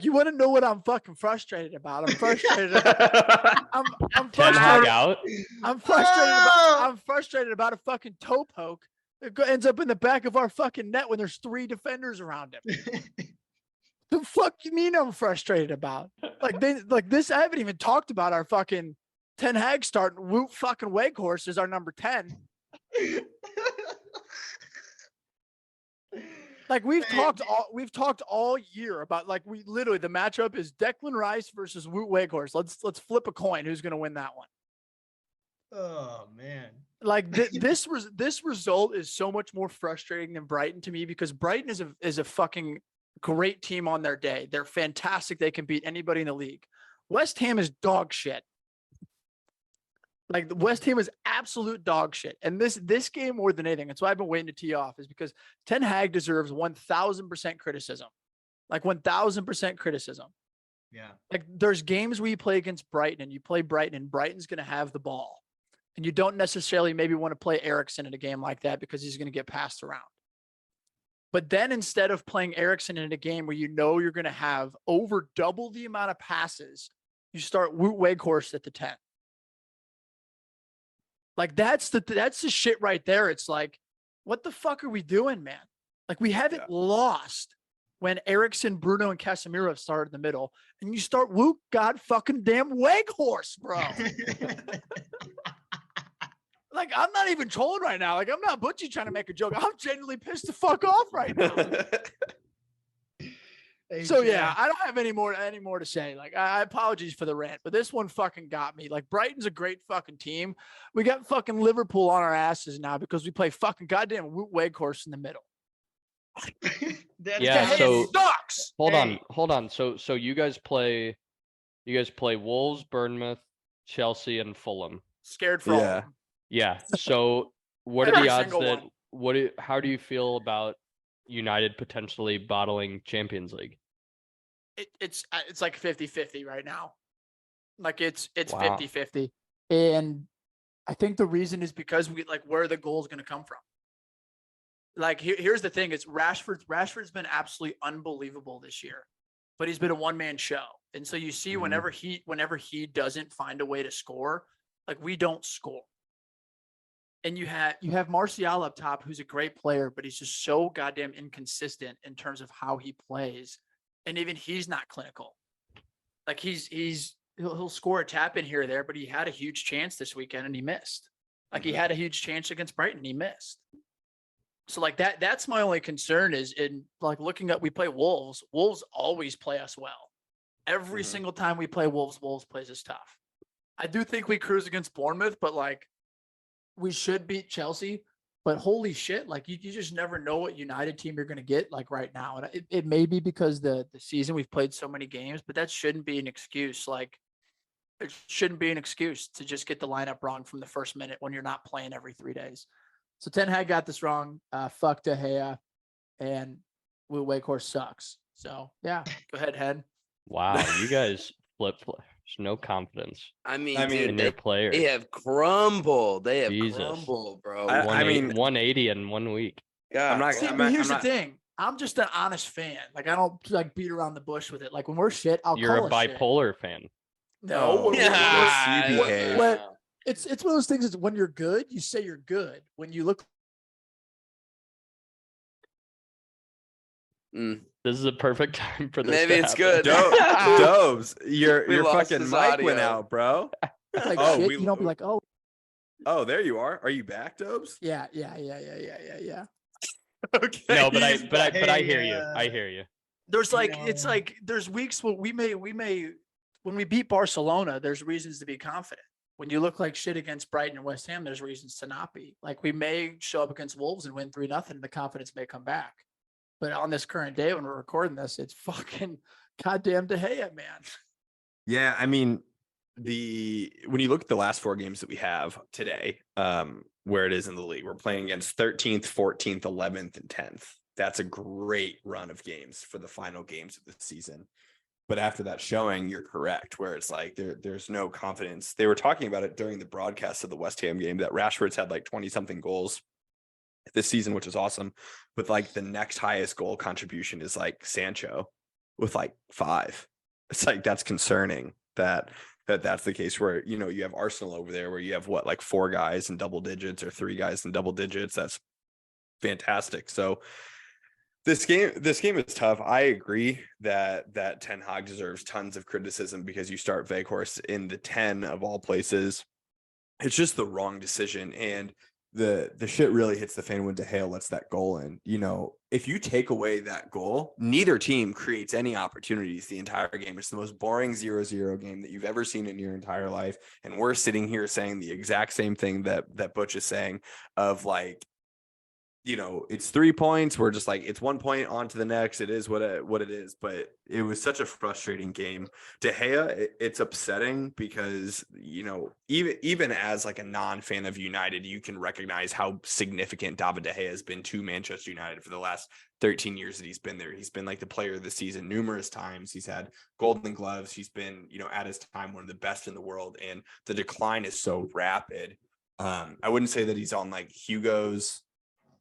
You want to know what I'm fucking frustrated about? I'm frustrated. I'm Ten Hag frustrated. out. I'm frustrated about a fucking toe poke that ends up in the back of our fucking net when there's 3 defenders around him. The fuck you mean I'm frustrated about? Like this, I haven't even talked about our fucking Ten Hag starting Woot fucking Weghorst as our number 10. Like we've talked all year about like we literally the matchup is Declan Rice versus Woot Weghorst. Let's flip a coin. Who's gonna win that one? Oh man. Like this result is so much more frustrating than Brighton to me because Brighton is a fucking great team on their day. They're fantastic. They can beat anybody in the league. West Ham is dog shit. Like the West Ham is absolute dog shit. And this game more than anything, that's why I've been waiting to tee off, is because Ten Hag deserves 1,000% criticism. Like 1,000% criticism. Yeah. Like there's games where you play against Brighton and you play Brighton and Brighton's going to have the ball. And you don't necessarily maybe want to play Eriksson in a game like that because he's going to get passed around. But then instead of playing Eriksson in a game where you know you're going to have over double the amount of passes, you start Wout Weghorst at the 10. Like that's the shit right there. It's like, what the fuck are we doing, man? Like we haven't lost when Eriksson, Bruno, and Casemiro have started in the middle, and you start Wout God fucking damn Weghorst, bro. Like, I'm not even trolling right now. Like, I'm not Butchie trying to make a joke. I'm genuinely pissed the fuck off right now. So yeah, I don't have any more to say. Like, I apologize for the rant, but this one fucking got me. Like, Brighton's a great fucking team. We got fucking Liverpool on our asses now because we play fucking goddamn Wout Weghorst in the middle. So sucks. Hold on. So you guys play Wolves, Bournemouth, Chelsea, and Fulham. Scared for all of them. Yeah. So what are the odds single that one. How do you feel about United potentially bottling Champions League? It's like 50-50 right now. Like it's Wow. 50-50. And I think the reason is because where are the goals going to come from? Like here's the thing, it's Rashford's been absolutely unbelievable this year. But he's been a one-man show. And so you see whenever he doesn't find a way to score, like we don't score. And you have Martial up top, who's a great player, but he's just so goddamn inconsistent in terms of how he plays. And even he's not clinical. Like he'll score a tap in here or there, but he had a huge chance this weekend and he missed. Like he had a huge chance against Brighton and he missed. So like that's my only concern is in like looking at, we play Wolves. Wolves always play us well. Every single time we play Wolves plays us tough. I do think we cruise against Bournemouth, but like we should beat Chelsea. But holy shit, like you just never know what United team you're going to get like right now. And it may be because the season we've played so many games, but that shouldn't be an excuse. Like it shouldn't be an excuse to just get the lineup wrong from the first minute when you're not playing every 3 days. So Ten Hag got this wrong. Fuck De Gea, and Wout Weghorst sucks. So yeah, go ahead, Head. Wow, you guys flip. There's no confidence. I mean, in dude, your players. they have crumbled. They have Jesus. crumbled, bro. I mean, 180 in 1 week. Yeah, I'm not. See, I'm but not- here's I'm the thing. I'm just an honest fan. Like I don't like beat around the bush with it. Like when we're shit, I'll You're call a us shit. bipolar fan. No, when Yeah. You behave. it's one of those things. Is when you're good, you say you're good. When you look. This is a perfect time for this. Maybe to it's happen. good. Dobes, your We lost fucking his mic audio. went out, bro. like Oh, shit, we- you don't be like, oh Oh, there you are. Are you back, Dobes? yeah. Okay. No, but I hear Hey, you. I hear you. There's like You it's know. like there's weeks where we may when we beat Barcelona, there's reasons to be confident. When you look like shit against Brighton and West Ham, there's reasons to not be. Like we may show up against Wolves and win 3-0, and the confidence may come back. But on this current day when we're recording this, it's fucking goddamn De Gea, man. Yeah, I mean, when you look at the last 4 games that we have today, where it is in the league, we're playing against 13th, 14th, 11th, and 10th. That's a great run of games for the final games of the season. But after that showing, you're correct, where it's like there's no confidence. They were talking about it during the broadcast of the West Ham game that Rashford's had like 20-something goals this season, which is awesome. But like the next highest goal contribution is like Sancho with like 5. It's like that's concerning that's the case where, you know, you have Arsenal over there where you have like 4 guys in double digits or 3 guys in double digits. That's fantastic. So this game is tough. I agree that Ten Hag deserves tons of criticism because you start Weghorst in the 10 of all places. It's just the wrong decision. And the shit really hits the fan when De Gea lets that goal in. You know, if you take away that goal, neither team creates any opportunities the entire game. It's the most boring 0-0 game that you've ever seen in your entire life. And we're sitting here saying the exact same thing that Butch is saying of like, you know, it's 3 points. We're just like, it's 1 point on to the next. It is what it is. But it was such a frustrating game. De Gea, it's upsetting because, you know, even as like a non-fan of United, you can recognize how significant David De Gea has been to Manchester United for the last 13 years that he's been there. He's been like the player of the season numerous times. He's had golden gloves. He's been, you know, at his time, one of the best in the world. And the decline is so rapid I wouldn't say that he's on like Hugo's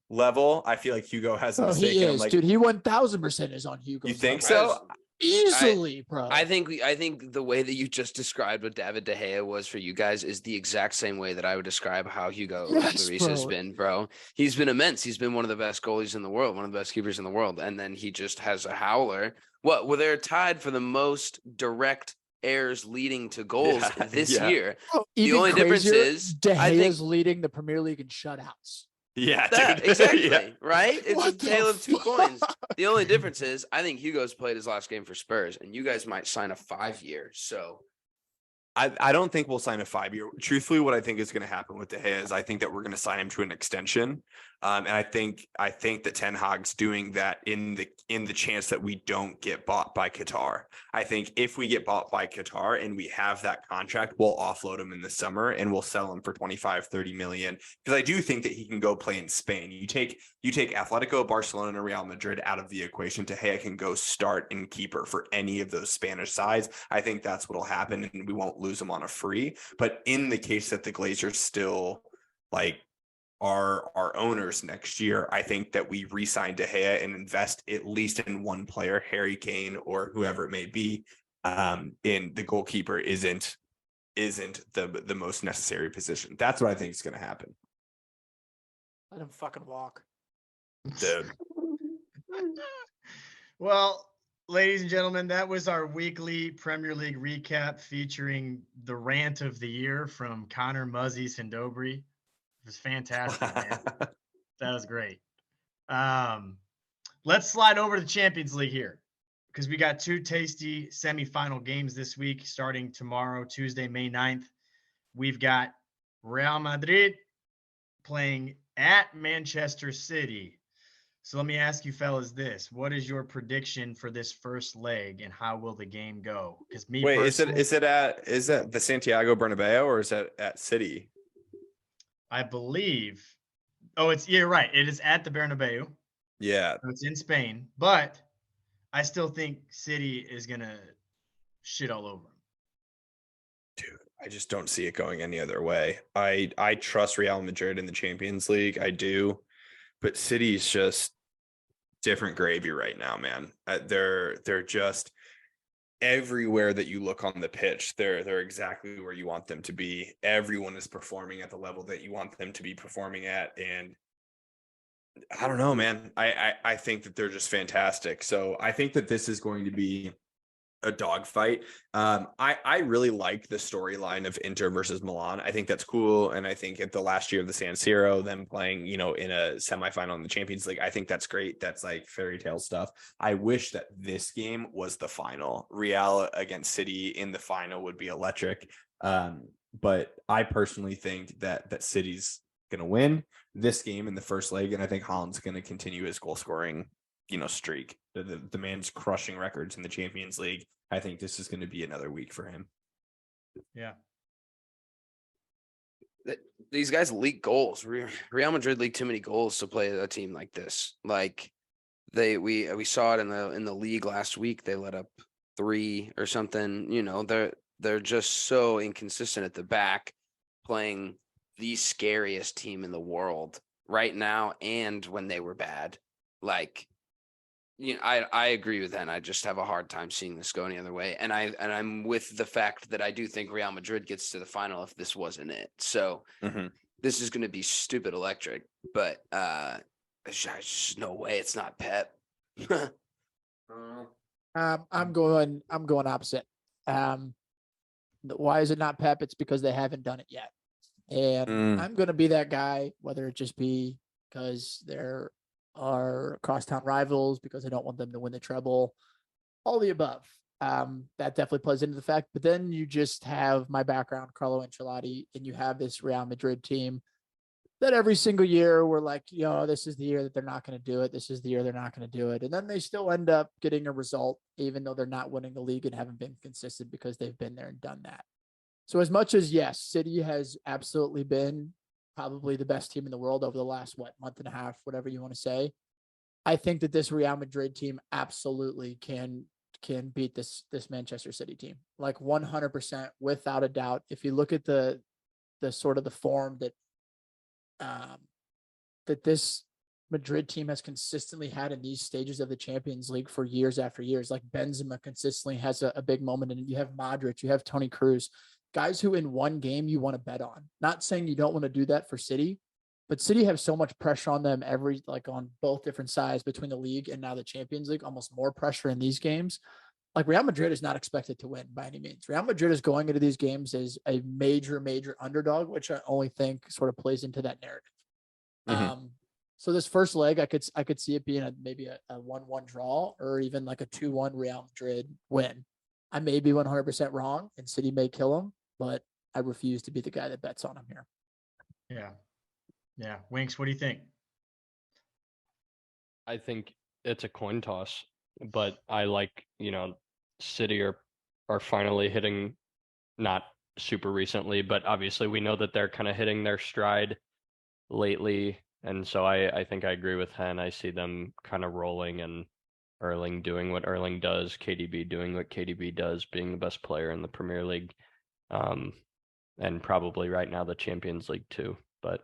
level. I feel like Hugo has a Oh, mistake. he And I'm is, like, dude. He 1000% is on Hugo's. you think level. so? Easily, bro. I think the way that you just described what David De Gea was for you guys is the exact same way that I would describe how Hugo Yes, Lloris has bro. been, bro. He's been immense. He's been one of the best goalies in the world, one of the best keepers in the world, and then he just has a howler. What? Well, they're tied for the most direct errors leading to goals Yeah, this yeah. year. Bro, The even only difference crazier, is, De I Gea think is leading the Premier League in shutouts. Yeah, that dude. exactly Yeah. right. It's What a the tale of two fuck? coins. The only difference is, I think Hugo's played his last game for Spurs, and you guys might sign a 5-year. So I don't think we'll sign a 5-year. Truthfully, what I think is going to happen with De Gea is I think that we're going to sign him to an extension. And I think that Ten Hag's doing that in the chance that we don't get bought by Qatar. I think if we get bought by Qatar and we have that contract, we'll offload him in the summer and we'll sell him for 25-30 million. Because I do think that he can go play in Spain. You take Atletico, Barcelona, and Real Madrid out of the equation. De Gea can go start and keeper for any of those Spanish sides. I think that's what'll happen, and we won't lose him on a free. But in the case that the Glazers still like are our owners next year, I think that we re-sign De Gea and invest at least in one player, Harry Kane or whoever it may be. In the goalkeeper isn't the most necessary position. That's what I think is going to happen. Let him fucking walk. Well, ladies and gentlemen, that was our weekly Premier League recap featuring the rant of the year from Connor Muzzy Sindobri. It was fantastic, man. That was great. Let's slide over to the Champions League here because we got 2 tasty semifinal games this week starting tomorrow, Tuesday, May 9th. We've got Real Madrid playing at Manchester City. So let me ask you fellas this. What is your prediction for this first leg and how will the game go? Because Wait, is it at the Santiago Bernabeu or is it at City? I believe. Oh, you're right. It is at the Bernabeu. Yeah. So it's in Spain, but I still think City is gonna shit all over them. Dude, I just don't see it going any other way. I trust Real Madrid in the Champions League. I do, but City's just different gravy right now, man. They're just everywhere that you look on the pitch. They're exactly where you want them to be. Everyone is performing at the level that you want them to be performing at, and I don't know, man. I think that they're just fantastic. So I think that this is going to be a dogfight. I really like the storyline of Inter versus Milan. I think that's cool. And I think at the last year of the San Siro, them playing, in a semifinal in the Champions League, I think that's great. That's like fairy tale stuff. I wish that this game was the final. Real against City in the final would be electric. But I personally think that City's going to win this game in the first leg. And I think Haaland's going to continue his goal scoring streak. The man's crushing records in the Champions League. I think this is going to be another week for him. Yeah. These guys leak goals. Real Madrid leak too many goals to play a team like this. Like we saw it in the league last week. They let up 3 or something. They're just so inconsistent at the back, playing the scariest team in the world right now and when they were bad. Like, I agree with that. And I just have a hard time seeing this go any other way. And I'm with the fact that I do think Real Madrid gets to the final if this wasn't it. So This is going to be stupid electric, but there's just no way it's not Pep. I'm going opposite. Why is it not Pep? It's because they haven't done it yet. And I'm going to be that guy, whether it just be because there are crosstown rivals, because I don't want them to win the treble, all the above. That definitely plays into the fact. But then you just have my background, Carlo Ancelotti, and you have this Real Madrid team that every single year we're like, this is the year that they're not going to do it. This is the year they're not going to do it. And then they still end up getting a result, even though they're not winning the league and haven't been consistent because they've been there and done that. So as much as, yes, City has absolutely been probably the best team in the world over the last, month and a half, whatever you want to say, I think that this Real Madrid team absolutely can beat this Manchester City team, like 100% without a doubt. If you look at the sort of the form that that this Madrid team has consistently had in these stages of the Champions League for years after years. Like Benzema consistently has a big moment, and you have Modric, you have Toni Kroos, guys who in one game you want to bet on. Not saying you don't want to do that for City, but City have so much pressure on them on both different sides between the league and now the Champions League, almost more pressure in these games. Like Real Madrid is not expected to win by any means. Real Madrid is going into these games as a major, major underdog, which I only think sort of plays into that narrative. Mm-hmm. So this first leg, I could see it being maybe a 1-1 draw or even like a 2-1 Real Madrid win. I may be 100% wrong, and City may kill them, but I refuse to be the guy that bets on them here. Yeah. Winks, what do you think? I think it's a coin toss, but I like, City are finally hitting, not super recently, but obviously we know that they're kind of hitting their stride lately. And so I think I agree with Hen. I see them kind of rolling and Erling doing what Erling does, KDB doing what KDB does, being the best player in the Premier League. And probably right now the Champions League too. But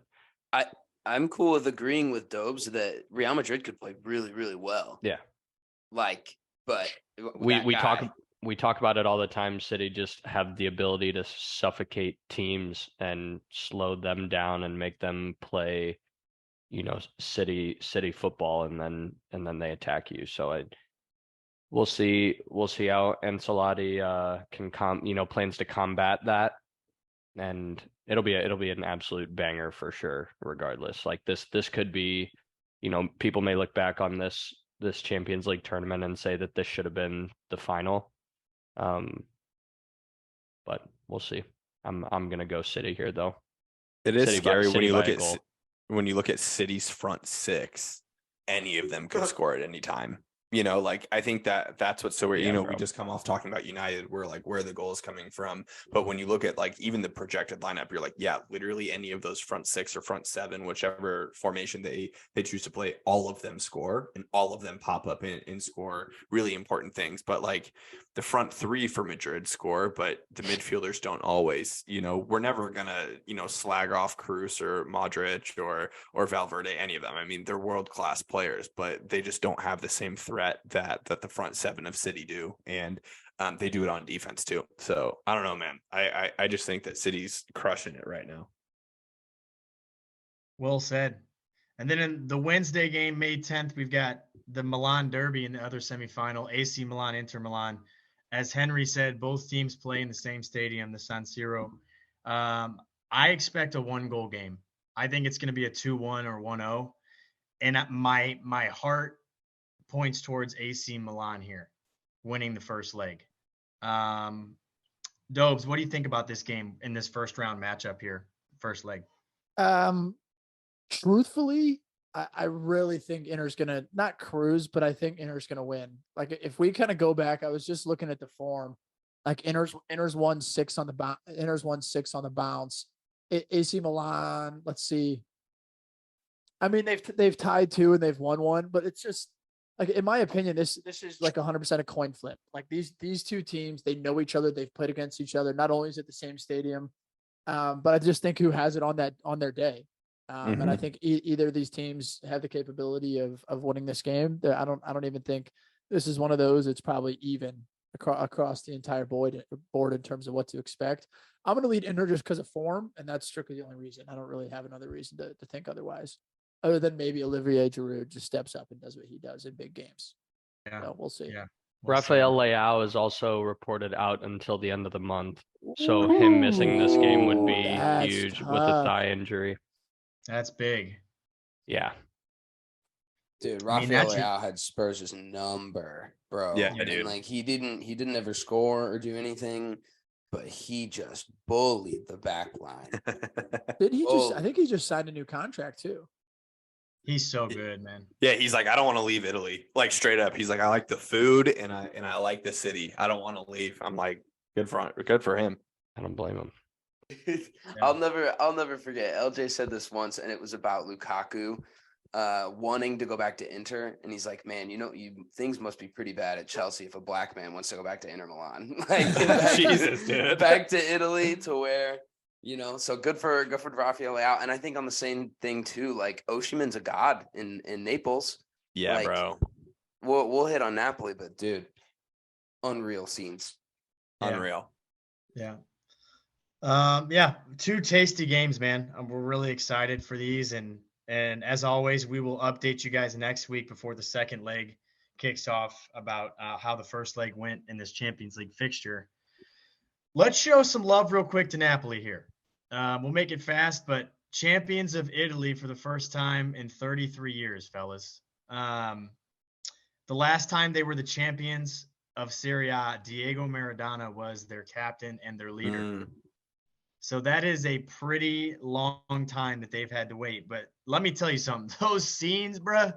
I'm cool with agreeing with Dobes that Real Madrid could play really, really well. Yeah. But we talk about it all the time. City just have the ability to suffocate teams and slow them down and make them play, city football, and then they attack you. So we'll see how Ancelotti plans to combat that, and it'll be an absolute banger for sure. Regardless, like this could be, people may look back on this Champions League tournament and say that this should have been the final. But we'll see. I'm gonna go City here though. It is City scary when you look by a at goal. when you look at City's front six. Any of them could score at any time. I think that's what's so weird. Yeah, We bro. just come off talking about United, where where the goal is coming from. But when you look at even the projected lineup, you're like, yeah, literally any of those front six or front seven, whichever formation they choose to play, all of them score and all of them pop up and score really important things. But the front three for Madrid score, but the midfielders don't always. We're never gonna slag off Kroos or Modric or Valverde, any of them. I mean, they're world-class players, but they just don't have the same threat that the front seven of City do, and they do it on defense too. So I don't know, man. I just think that City's crushing it right now. Well said. And then in the Wednesday game, May 10th, we've got the Milan Derby in the other semifinal, AC Milan, Inter Milan. As Henry said, both teams play in the same stadium, the San Siro. I expect a 1-goal game. I think it's going to be a 2-1 or 1-0. And my heart points towards AC Milan here, winning the first leg. Dobes, what do you think about this game in this first round matchup here, first leg? Truthfully, I really think Inter's gonna not cruise, but I think Inter's gonna win. Like if we kind of go back, I was just looking at the form. Like Inter's 1-6 on the bounce. Inter's 1-6 on the bounce. AC Milan, let's see. I mean, they've tied 2 and they've won 1, but it's just in my opinion, this is 100% a coin flip. Like these two teams, they know each other. They've played against each other. Not only is it the same stadium, but I just think who has it on their day. And I think either of these teams have the capability of winning this game. I don't even think this is one of those. It's probably even across the entire board in terms of what to expect. I'm going to lead Inter just because of form, and that's strictly the only reason. I don't really have another reason to think otherwise, other than maybe Olivier Giroud just steps up and does what he does in big games. Yeah, so we'll see. Yeah, Rafael Leao is also reported out until the end of the month, so him missing this game would be huge with a thigh injury. That's big. Yeah. Dude, Rafael Leao had Spurs' number, bro. Yeah, and dude. he didn't ever score or do anything, but he just bullied the back line. Did he just? I think he just signed a new contract too. He's so good, man. Yeah, he's like, I don't want to leave Italy. Like straight up, he's like, I like the food and I like the city. I don't want to leave. I'm like, good for him. I don't blame him. I'll never forget. LJ said this once, and it was about Lukaku wanting to go back to Inter, and he's like, "Man, things must be pretty bad at Chelsea if a black man wants to go back to Inter Milan, like Jesus, dude. back to Italy, to where So good for Rafael Leao. And I think on the same thing too, like Oshiman's a god in Naples. Yeah, Like, bro. We'll hit on Napoli, but dude, unreal scenes. Yeah. Unreal. Yeah. Yeah, two tasty games, man. We're really excited for these, and as always, we will update you guys next week before the second leg kicks off about how the first leg went in this Champions League fixture. Let's show some love real quick to Napoli here. We'll make it fast, but champions of Italy for the first time in 33 years, fellas. The last time they were the champions of Serie A, Diego Maradona was their captain and their leader. So that is a pretty long time that they've had to wait. But let me tell you something. Those scenes, bruh,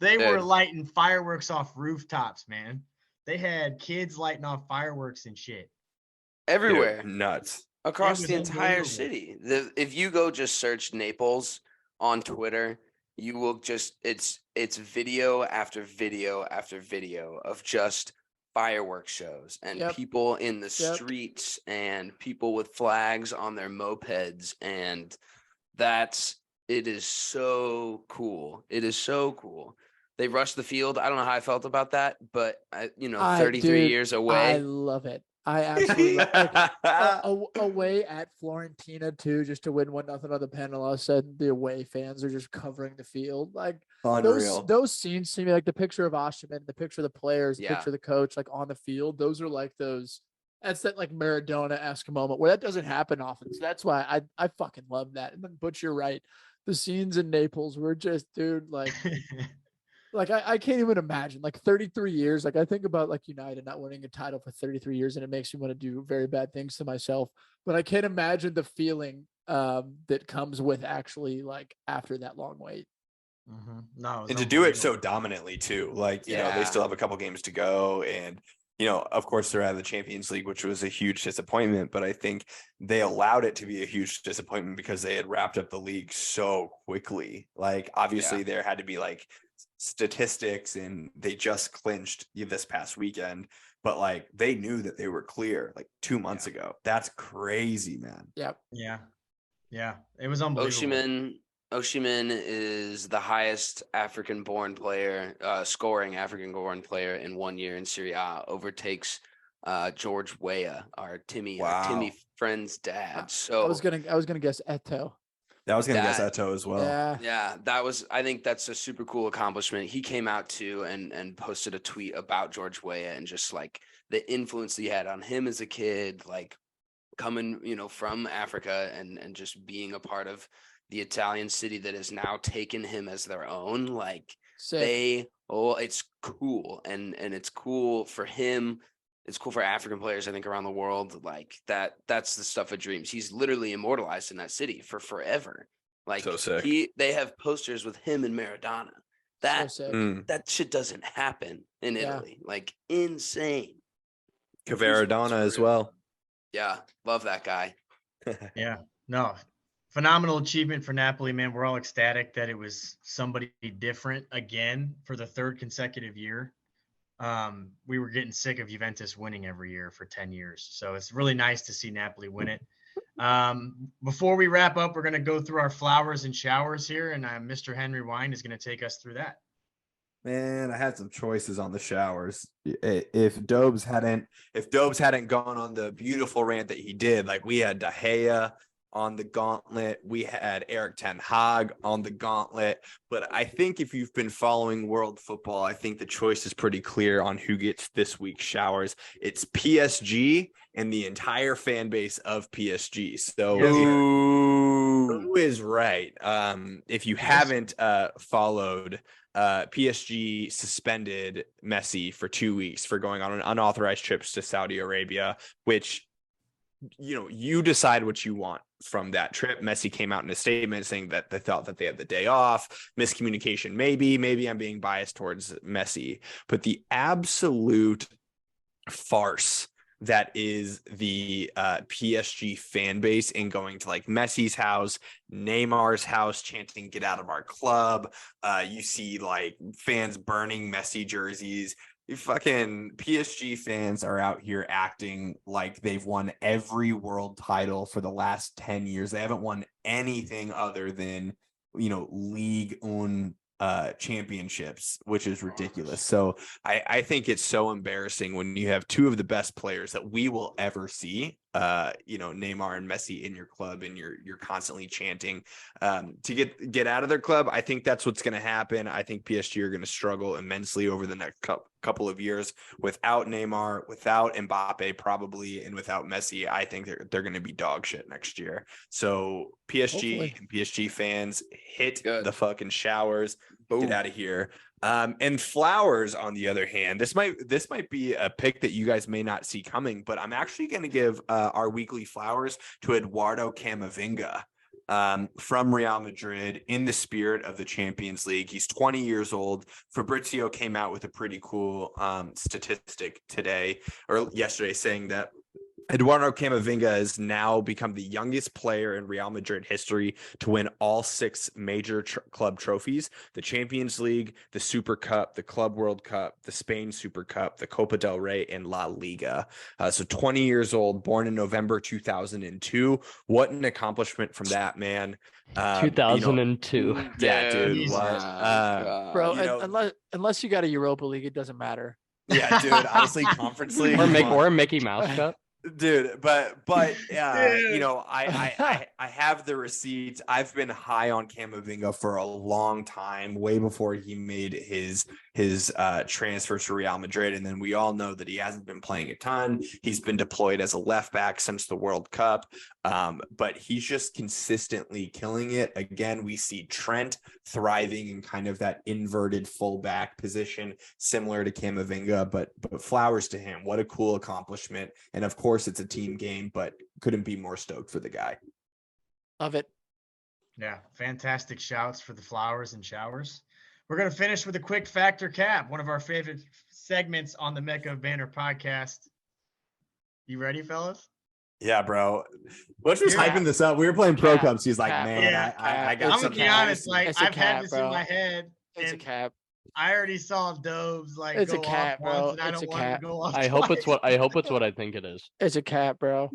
they were lighting fireworks off rooftops, man. They had kids lighting off fireworks and shit. Everywhere. Dude, nuts. Across the entire city. If you go just search Naples on Twitter, you will just it's video after video after video of just fireworks shows and people in the streets and people with flags on their mopeds, and it is so cool. It is so cool. They rushed the field. I don't know how I felt about that, but 33 years away. I love it. I absolutely love it. Away at Florentina too, just to win 1-0 on the penalty. All of a sudden, the away fans are just covering the field. Like unreal. Those scenes to me, like the picture of Osimhen, the picture of the players, the picture of the coach, like on the field. Those are like those. That's that like Maradona-esque moment where that doesn't happen often. So that's why I fucking love that. And then, Butch, you're right. The scenes in Naples were just, dude, like. Like I can't even imagine, like 33 years. Like I think about like United not winning a title for 33 years, and it makes me want to do very bad things to myself. But I can't imagine the feeling that comes with actually like after that long wait. Mm-hmm. No, and to do it so dominantly too. Like they still have a couple games to go, and of course they're out of the Champions League, which was a huge disappointment. But I think they allowed it to be a huge disappointment because they had wrapped up the league so quickly. Like obviously there had to be like statistics, and they just clinched this past weekend, but like they knew that they were clear like 2 months ago. That's crazy, man. Yep. Yeah, it was unbelievable. Oshiman is the highest African-born player, scoring African-born player in 1 year in Serie A. Overtakes George Weah, our Timmy friend's dad. So I was gonna guess Eto. I was gonna guess Eto as well. Yeah, I think that's a super cool accomplishment. He came out too and posted a tweet about George Weah and just like the influence he had on him as a kid, like coming, from Africa and just being a part of the Italian city that has now taken him as their own. Like it's cool. And it's cool for him. It's cool for African players, I think, around the world. Like that's the stuff of dreams. He's literally immortalized in that city for forever. Like so sick. They have posters with him and Maradona. That shit doesn't happen in Italy. Like insane. Cavaradona as well. Yeah. Love that guy. Yeah. No. Phenomenal achievement for Napoli, man. We're all ecstatic that it was somebody different again for the third consecutive year. We were getting sick of Juventus winning every year for 10 years. So it's really nice to see Napoli win it. Before we wrap up, we're going to go through our flowers and showers here, and Mr. Henry Wine is going to take us through that. Man, I had some choices on the showers. If Dobes hadn't gone on the beautiful rant that he did, like we had De Gea on the gauntlet, we had Eric Ten Hag on the gauntlet. But I think if you've been following world football, I think the choice is pretty clear on who gets this week's showers. It's PSG and the entire fan base of PSG. So who is right? If you haven't followed, PSG suspended Messi for 2 weeks for going on unauthorized trips to Saudi Arabia, which you decide what you want from that trip. Messi came out in a statement saying that they thought that they had the day off. Miscommunication, maybe I'm being biased towards Messi, but the absolute farce that is the PSG fan base in going to like Messi's house, Neymar's house, chanting "Get out of our club." You see like fans burning Messi jerseys. You fucking PSG fans are out here acting like they've won every world title for the last 10 years. They haven't won anything other than, League One championships, which is ridiculous. So I think it's so embarrassing when you have two of the best players that we will ever see, Neymar and Messi in your club, and you're constantly chanting to get out of their club. I think that's what's going to happen. I think PSG are going to struggle immensely over the next couple of years without Neymar, without Mbappe probably, and without Messi. I think they're going to be dog shit next year. So PSG Hopefully. and PSG fans, hit Good. the fucking showers. Boom. Get out of here. And Flowers, on the other hand, this might be a pick that you guys may not see coming, but I'm actually going to give our weekly flowers to Eduardo Camavinga from Real Madrid, in the spirit of the Champions League. He's 20 years old. Fabrizio came out with a pretty cool statistic today or yesterday saying that Eduardo Camavinga has now become the youngest player in Real Madrid history to win all 6 major club trophies: the Champions League, the Super Cup, the Club World Cup, the Spain Super Cup, the Copa del Rey, and La Liga. So 20 years old, born in November 2002. What an accomplishment from that man. 2002. Yeah, dude. Jesus. What? Bro, you know- unless you got a Europa League, it doesn't matter. Yeah, dude. Honestly, Conference League. Or a Mickey Mouse Cup. Dude, but Dude. I have the receipts. I've been high on Camavinga for a long time, way before he made his transfer to Real Madrid, and then we all know that he hasn't been playing a ton. He's been deployed as a left back since the World Cup, but he's just consistently killing it. Again, we see Trent thriving in kind of that inverted fullback position, similar to Camavinga, but flowers to him. What a cool accomplishment. And of course it's a team game, but couldn't be more stoked for the guy. Love it. Yeah, fantastic shouts for the flowers and showers. We're going to finish with a quick factor cap, one of our favorite segments on the Mecca of Banner podcast. You ready, fellas? Yeah, bro. Butch was Yeah. hyping this up. We were playing Pro Cap. Cups. He's like, Cap. man, Yeah. I got I'm some going to be honest, like, It's a I've had cap, this bro. in my head, It's a and cap. I already saw Doves like It's a go cap, off once, bro. and I It's don't a want him to cap. go off I hope it's twice. what I think it is. It's a cap, bro.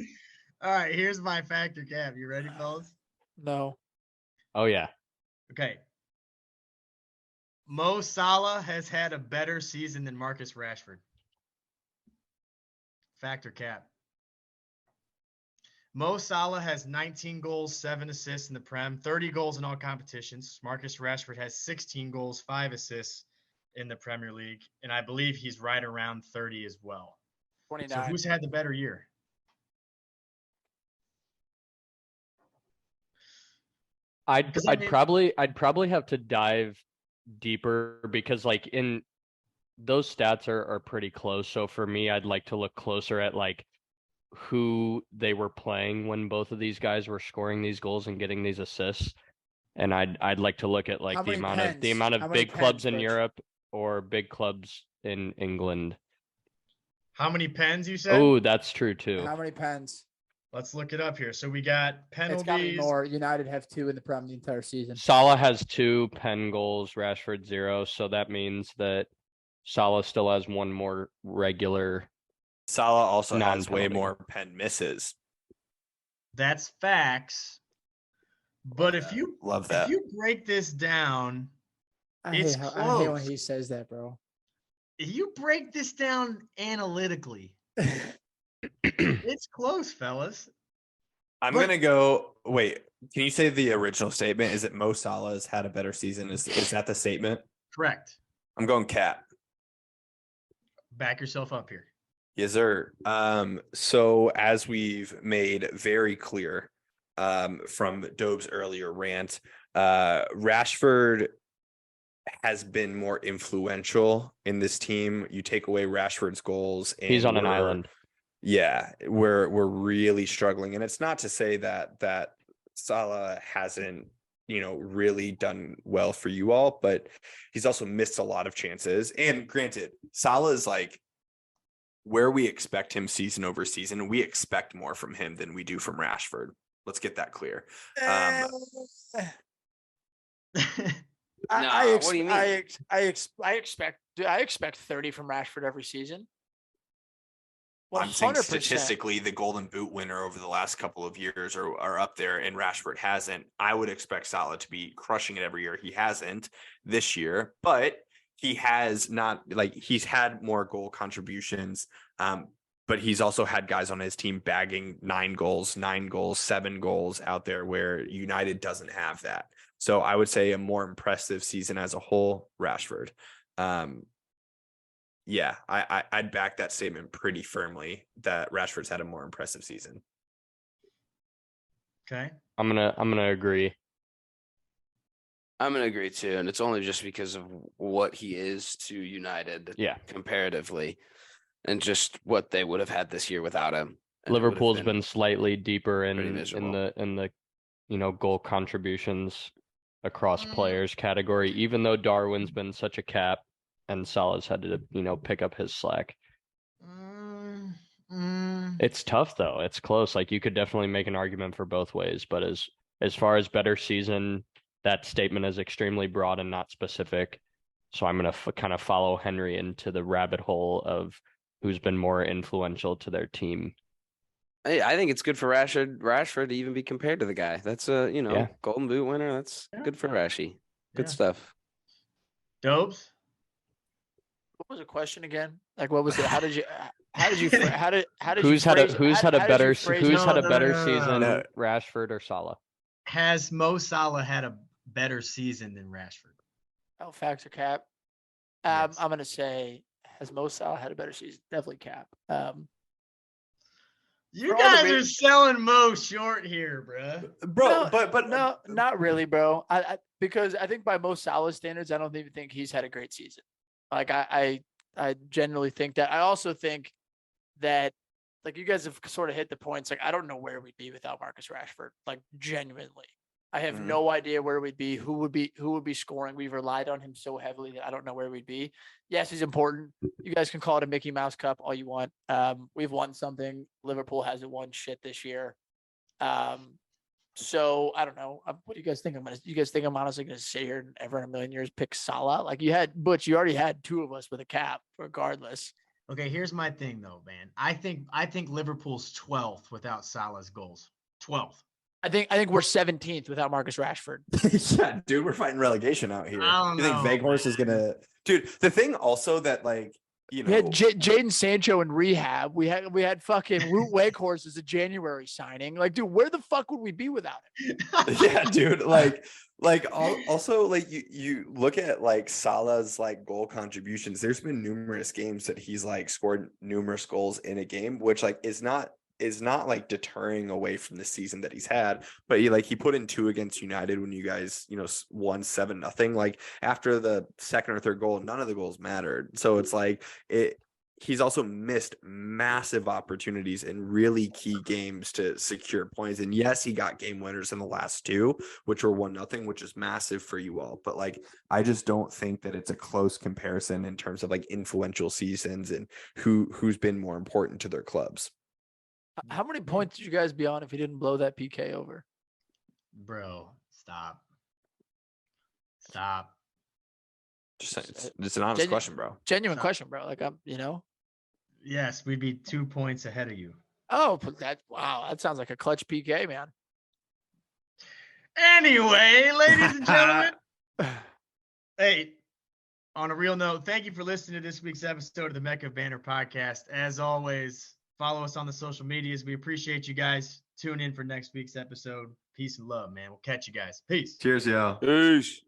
All right, here's my factor cap. You ready, fellas? No. Oh yeah. Okay. Mo Salah has had a better season than Marcus Rashford. Factor cap. Mo Salah has 19 goals, 7 assists in the Prem, 30 goals in all competitions. Marcus Rashford has 16 goals, 5 assists in the Premier League, and I believe he's right around 30 as well. 29. So who's had the better year? I'd 'Cause I I'd mean- probably have to dive deeper because like in those stats are pretty close. So for me, I'd like to look closer at like who they were playing when both of these guys were scoring these goals and getting these assists. And I'd like to look at like How the many amount of pens? How many big clubs pens, in Butch? Europe or big clubs in England. How many pens you said? Oh, that's true too. How many pens? Let's look it up here. So we got It's got to be penalties. more. United have 2 in the Prem the entire season. Salah has 2 pen goals, Rashford 0. So that means that Salah still has 1 more regular. Salah also has way Non-penalty. more pen misses. That's facts. But if you Love that. if you break this down, It's I hate when close. he says that, bro. if you break this down analytically, it's close, fellas. I'm But- gonna go. Wait, can you say the original statement? Is it Mo Salah has had a better season? Is that the statement? Correct. I'm going Cat. Back yourself up here. Yes, sir. So as we've made very clear from Dobe's earlier rant, Rashford has been more influential in this team. You take away Rashford's goals, and He's on an we're- island. Yeah, we're really struggling, and it's not to say that Salah hasn't, really done well for you all, but he's also missed a lot of chances. And granted, Salah is like where we expect him season over season. We expect more from him than we do from Rashford. Let's get that clear. I what do you mean? expect Dude, I expect 30 from Rashford every season. I'm saying 100%. statistically, the Golden Boot winner over the last couple of years are up there, and Rashford hasn't. I would expect Salah to be crushing it every year. He hasn't this year, but he has not, like, he's had more goal contributions. But he's also had guys on his team bagging 9 goals, 7 goals out there where United doesn't have that. So I would say a more impressive season as a whole, Rashford. Yeah, I'd back that statement pretty firmly that Rashford's had a more impressive season. Okay. I'm gonna agree. I'm gonna agree too, and it's only just because of what he is to United, comparatively, and just what they would have had this year without him. And Liverpool's been slightly deeper in miserable. the goal contributions across players category, even though Darwin's been such a cap and Salah's had to pick up his slack. It's tough though. It's close. Like, you could definitely make an argument for both ways, but as far as better season, that statement is extremely broad and not specific. So I'm going to kind of follow Henry into the rabbit hole of who's been more influential to their team. I think it's good for Rashford to even be compared to the guy. That's a Golden Boot winner. That's good for Rashy. Good stuff. Dopes. What was the question again? Like, what was it? How did you Who's had a better season, No. Rashford or Salah? Has Mo Salah had a better season than Rashford? Oh, facts or cap? Yes. I'm gonna say, has Mo Salah had a better season? Definitely cap. You For all the guys are selling Mo short here, Bro, no, but no, not really, bro. Because I think by Mo Salah standards, I don't even think he's had a great season. Like, I genuinely think that. I also think that, like, you guys have sort of hit the points. Like, I don't know where we'd be without Marcus Rashford. Like, genuinely, I have no idea where we'd be. Who would be scoring? We've relied on him so heavily that I don't know where we'd be. Yes, he's important. You guys can call it a Mickey Mouse Cup all you want. We've won something. Liverpool hasn't won shit this year. So I don't know. What do you guys think? You guys think I'm honestly going to sit here and ever in a million years pick Salah? Like, you already had 2 of us with a cap, regardless. Okay, here's my thing though, man. I think Liverpool's 12th without Salah's goals. 12th. I think we're 17th without Marcus Rashford. Yeah, dude, we're fighting relegation out here. I don't You think know, Veghorst is gonna, dude? The thing also that, like, We had Jadon Sancho in rehab. We had fucking Wout Weghorst as a January signing. Like, dude, where the fuck would we be without him? Yeah, dude. Also, like, you look at, like, Salah's, like, goal contributions. There's been numerous games that he's, like, scored numerous goals in a game, which, like, is not like deterring away from the season that he's had. But he put in 2 against United when you guys won 7-0. Like, after the second or third goal, none of the goals mattered. So it's like he's also missed massive opportunities in really key games to secure points. And yes, he got game winners in the last 2, which were 1-0, which is massive for you all. But, like, I just don't think that it's a close comparison in terms of, like, influential seasons and who's been more important to their clubs. How many points did you guys be on if he didn't blow that PK over? Bro, stop. It's an honest question, bro. Genuine question, bro. Like, Yes, we'd be 2 points ahead of you. Oh, but that sounds like a clutch PK, man. Anyway, ladies and gentlemen. Hey, on a real note, thank you for listening to this week's episode of the Mecca Banner Podcast. As always, follow us on the social medias. We appreciate you guys. Tune in for next week's episode. Peace and love, man. We'll catch you guys. Peace. Cheers, y'all. Peace.